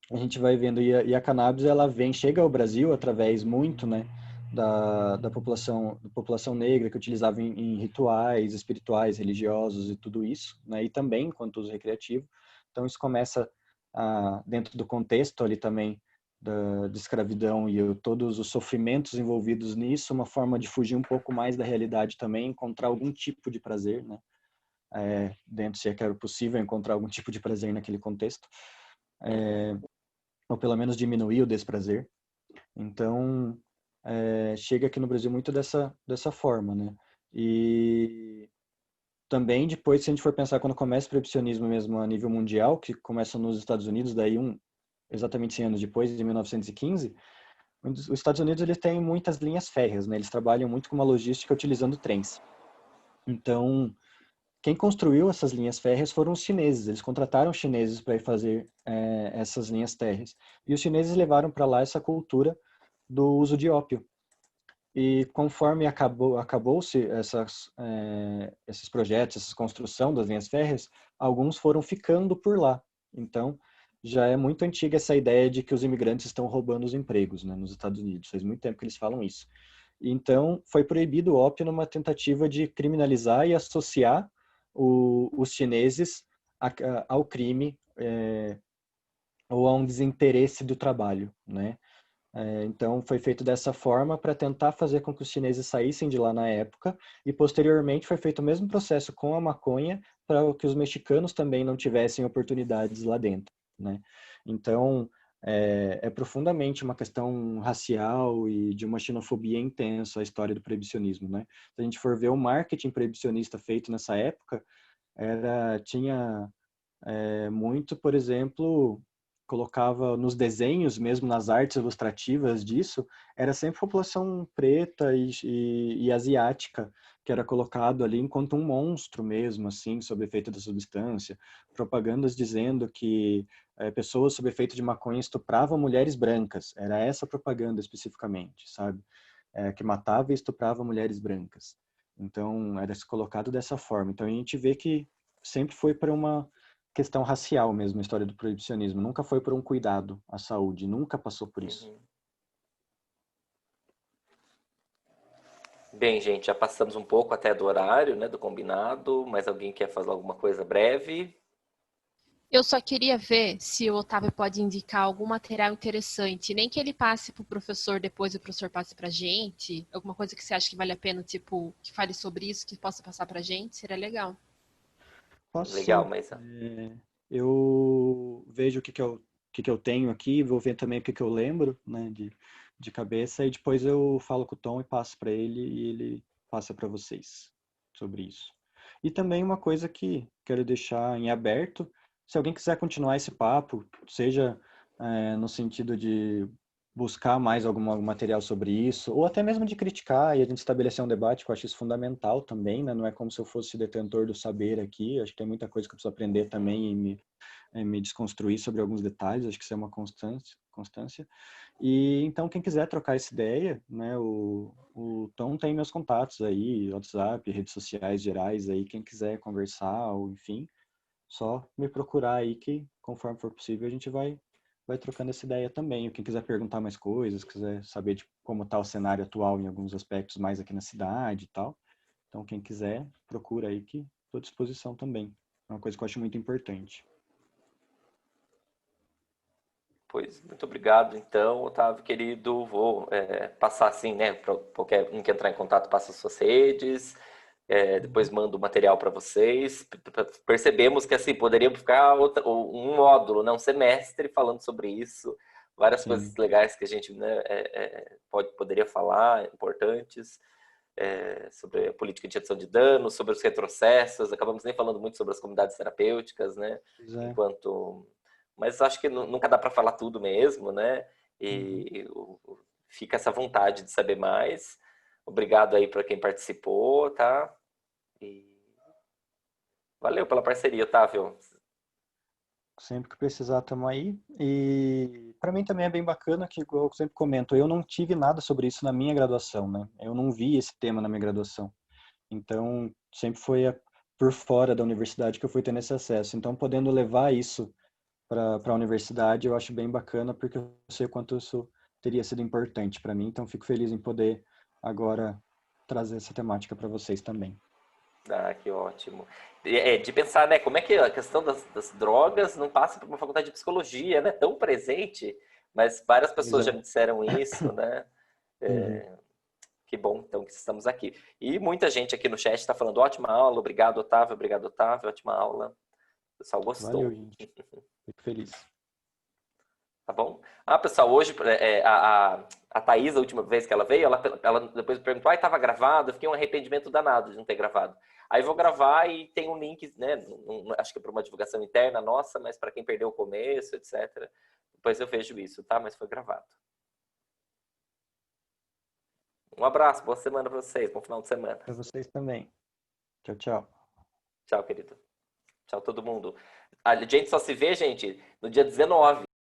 a gente vai vendo, e a cannabis, ela chega ao Brasil através muito, né, da população negra, que utilizava em rituais espirituais, religiosos e tudo isso, né, e também enquanto uso recreativo. Então, isso começa dentro do contexto ali também de escravidão e todos os sofrimentos envolvidos nisso, uma forma de fugir um pouco mais da realidade também, encontrar algum tipo de prazer, né? Dentro, se é que era possível encontrar algum tipo de prazer naquele contexto, ou pelo menos diminuir o desprazer. Então, chega aqui no Brasil muito dessa forma, né? E também depois, se a gente for pensar quando começa o proibicionismo mesmo a nível mundial, que começa nos Estados Unidos, daí exatamente 100 anos depois, em 1915, os Estados Unidos eles têm muitas linhas férreas, né? Eles trabalham muito com uma logística utilizando trens. Então, quem construiu essas linhas férreas foram os chineses. Eles contrataram chineses para ir fazer essas linhas férreas. E os chineses levaram para lá essa cultura do uso de ópio. E conforme acabou-se esses projetos, essa construção das linhas férreas, alguns foram ficando por lá. Então, já é muito antiga essa ideia de que os imigrantes estão roubando os empregos, né, nos Estados Unidos. Faz muito tempo que eles falam isso. Então, foi proibido o ópio numa tentativa de criminalizar e associar os chineses ao crime ou a um desinteresse do trabalho, né? Então, foi feito dessa forma para tentar fazer com que os chineses saíssem de lá na época e, posteriormente, foi feito o mesmo processo com a maconha para que os mexicanos também não tivessem oportunidades lá dentro, né? Então, é profundamente uma questão racial e de uma xenofobia intensa a história do proibicionismo, né? Se a gente for ver o marketing proibicionista feito nessa época, tinha muito, por exemplo, colocava nos desenhos, mesmo nas artes ilustrativas disso, era sempre população preta e asiática, que era colocado ali enquanto um monstro mesmo, assim, sob efeito da substância. Propagandas dizendo que pessoas sob efeito de maconha estupravam mulheres brancas. Era essa propaganda especificamente, sabe? Que matava e estuprava mulheres brancas. Então, era colocado dessa forma. Então, a gente vê que sempre foi para uma questão racial mesmo, a história do proibicionismo. Nunca foi por um cuidado à saúde, nunca passou por isso. Bem, gente, já passamos um pouco até do horário, né, do combinado, mas alguém quer fazer alguma coisa breve? Eu só queria ver se o Otávio pode indicar algum material interessante, nem que ele passe para o professor depois e o professor passe para a gente, alguma coisa que você acha que vale a pena, tipo, que fale sobre isso, que possa passar para a gente, seria legal. Posso Legal, sim. mas Eu vejo o que eu tenho aqui, vou ver também o que eu lembro, né, de cabeça, e depois eu falo com o Tom e passo para ele, e ele passa para vocês sobre isso. E também uma coisa que quero deixar em aberto, se alguém quiser continuar esse papo, seja no sentido de buscar mais algum material sobre isso, ou até mesmo de criticar e a gente estabelecer um debate, que eu acho isso fundamental também, né? Não é como se eu fosse detentor do saber aqui, acho que tem muita coisa que eu preciso aprender também e me desconstruir sobre alguns detalhes, acho que isso é uma constância. E então, quem quiser trocar essa ideia, né, o Tom tem meus contatos aí, WhatsApp, redes sociais gerais aí, quem quiser conversar, ou enfim, só me procurar aí que, conforme for possível, a gente vai trocando essa ideia também. Quem quiser perguntar mais coisas, quiser saber de como está o cenário atual em alguns aspectos mais aqui na cidade e tal. Então, quem quiser, procura aí que estou à disposição também. É uma coisa que eu acho muito importante. Pois, muito obrigado, então, Otávio, querido. Vou passar assim, né, para qualquer um que entrar em contato, passa as suas redes, depois mando o material para vocês. Percebemos que, assim, poderíamos ficar um módulo, né, um semestre falando sobre isso. Várias coisas legais que a gente, né, poderia falar, importantes, sobre a política de redução de danos, sobre os retrocessos. Acabamos nem falando muito sobre as comunidades terapêuticas, né, enquanto... Mas acho que nunca dá para falar tudo mesmo, né? E fica essa vontade de saber mais. Obrigado aí para quem participou, tá? E valeu pela parceria, Otávio. Sempre que precisar, estamos aí. E para mim também é bem bacana que, igual eu sempre comento, eu não tive nada sobre isso na minha graduação, né? Eu não vi esse tema na minha graduação. Então, sempre foi por fora da universidade que eu fui tendo esse acesso. Então, podendo levar isso para a universidade, eu acho bem bacana, porque eu sei o quanto isso teria sido importante para mim. Então, fico feliz em poder agora trazer essa temática para vocês também. Ah, que ótimo. De pensar, né, como é que a questão das drogas não passa por uma faculdade de psicologia, né? Tão presente, mas várias pessoas já me disseram isso, né? Que bom, então, que estamos aqui. E muita gente aqui no chat está falando, ótima aula, obrigado, Otávio, ótima aula. O pessoal gostou. Valeu, gente. Fico feliz. Tá bom? Ah, pessoal, hoje a Thaís, a última vez que ela veio, ela depois perguntou, estava gravado? Eu fiquei um arrependimento danado de não ter gravado. Aí vou gravar e tem um link, né? Acho que é para uma divulgação interna nossa, mas para quem perdeu o começo, etc. Depois eu vejo isso, tá? Mas foi gravado. Um abraço, boa semana para vocês, bom final de semana. Para vocês também. Tchau, tchau. Tchau, querido. Tchau, todo mundo. A gente só se vê, gente, no dia 19.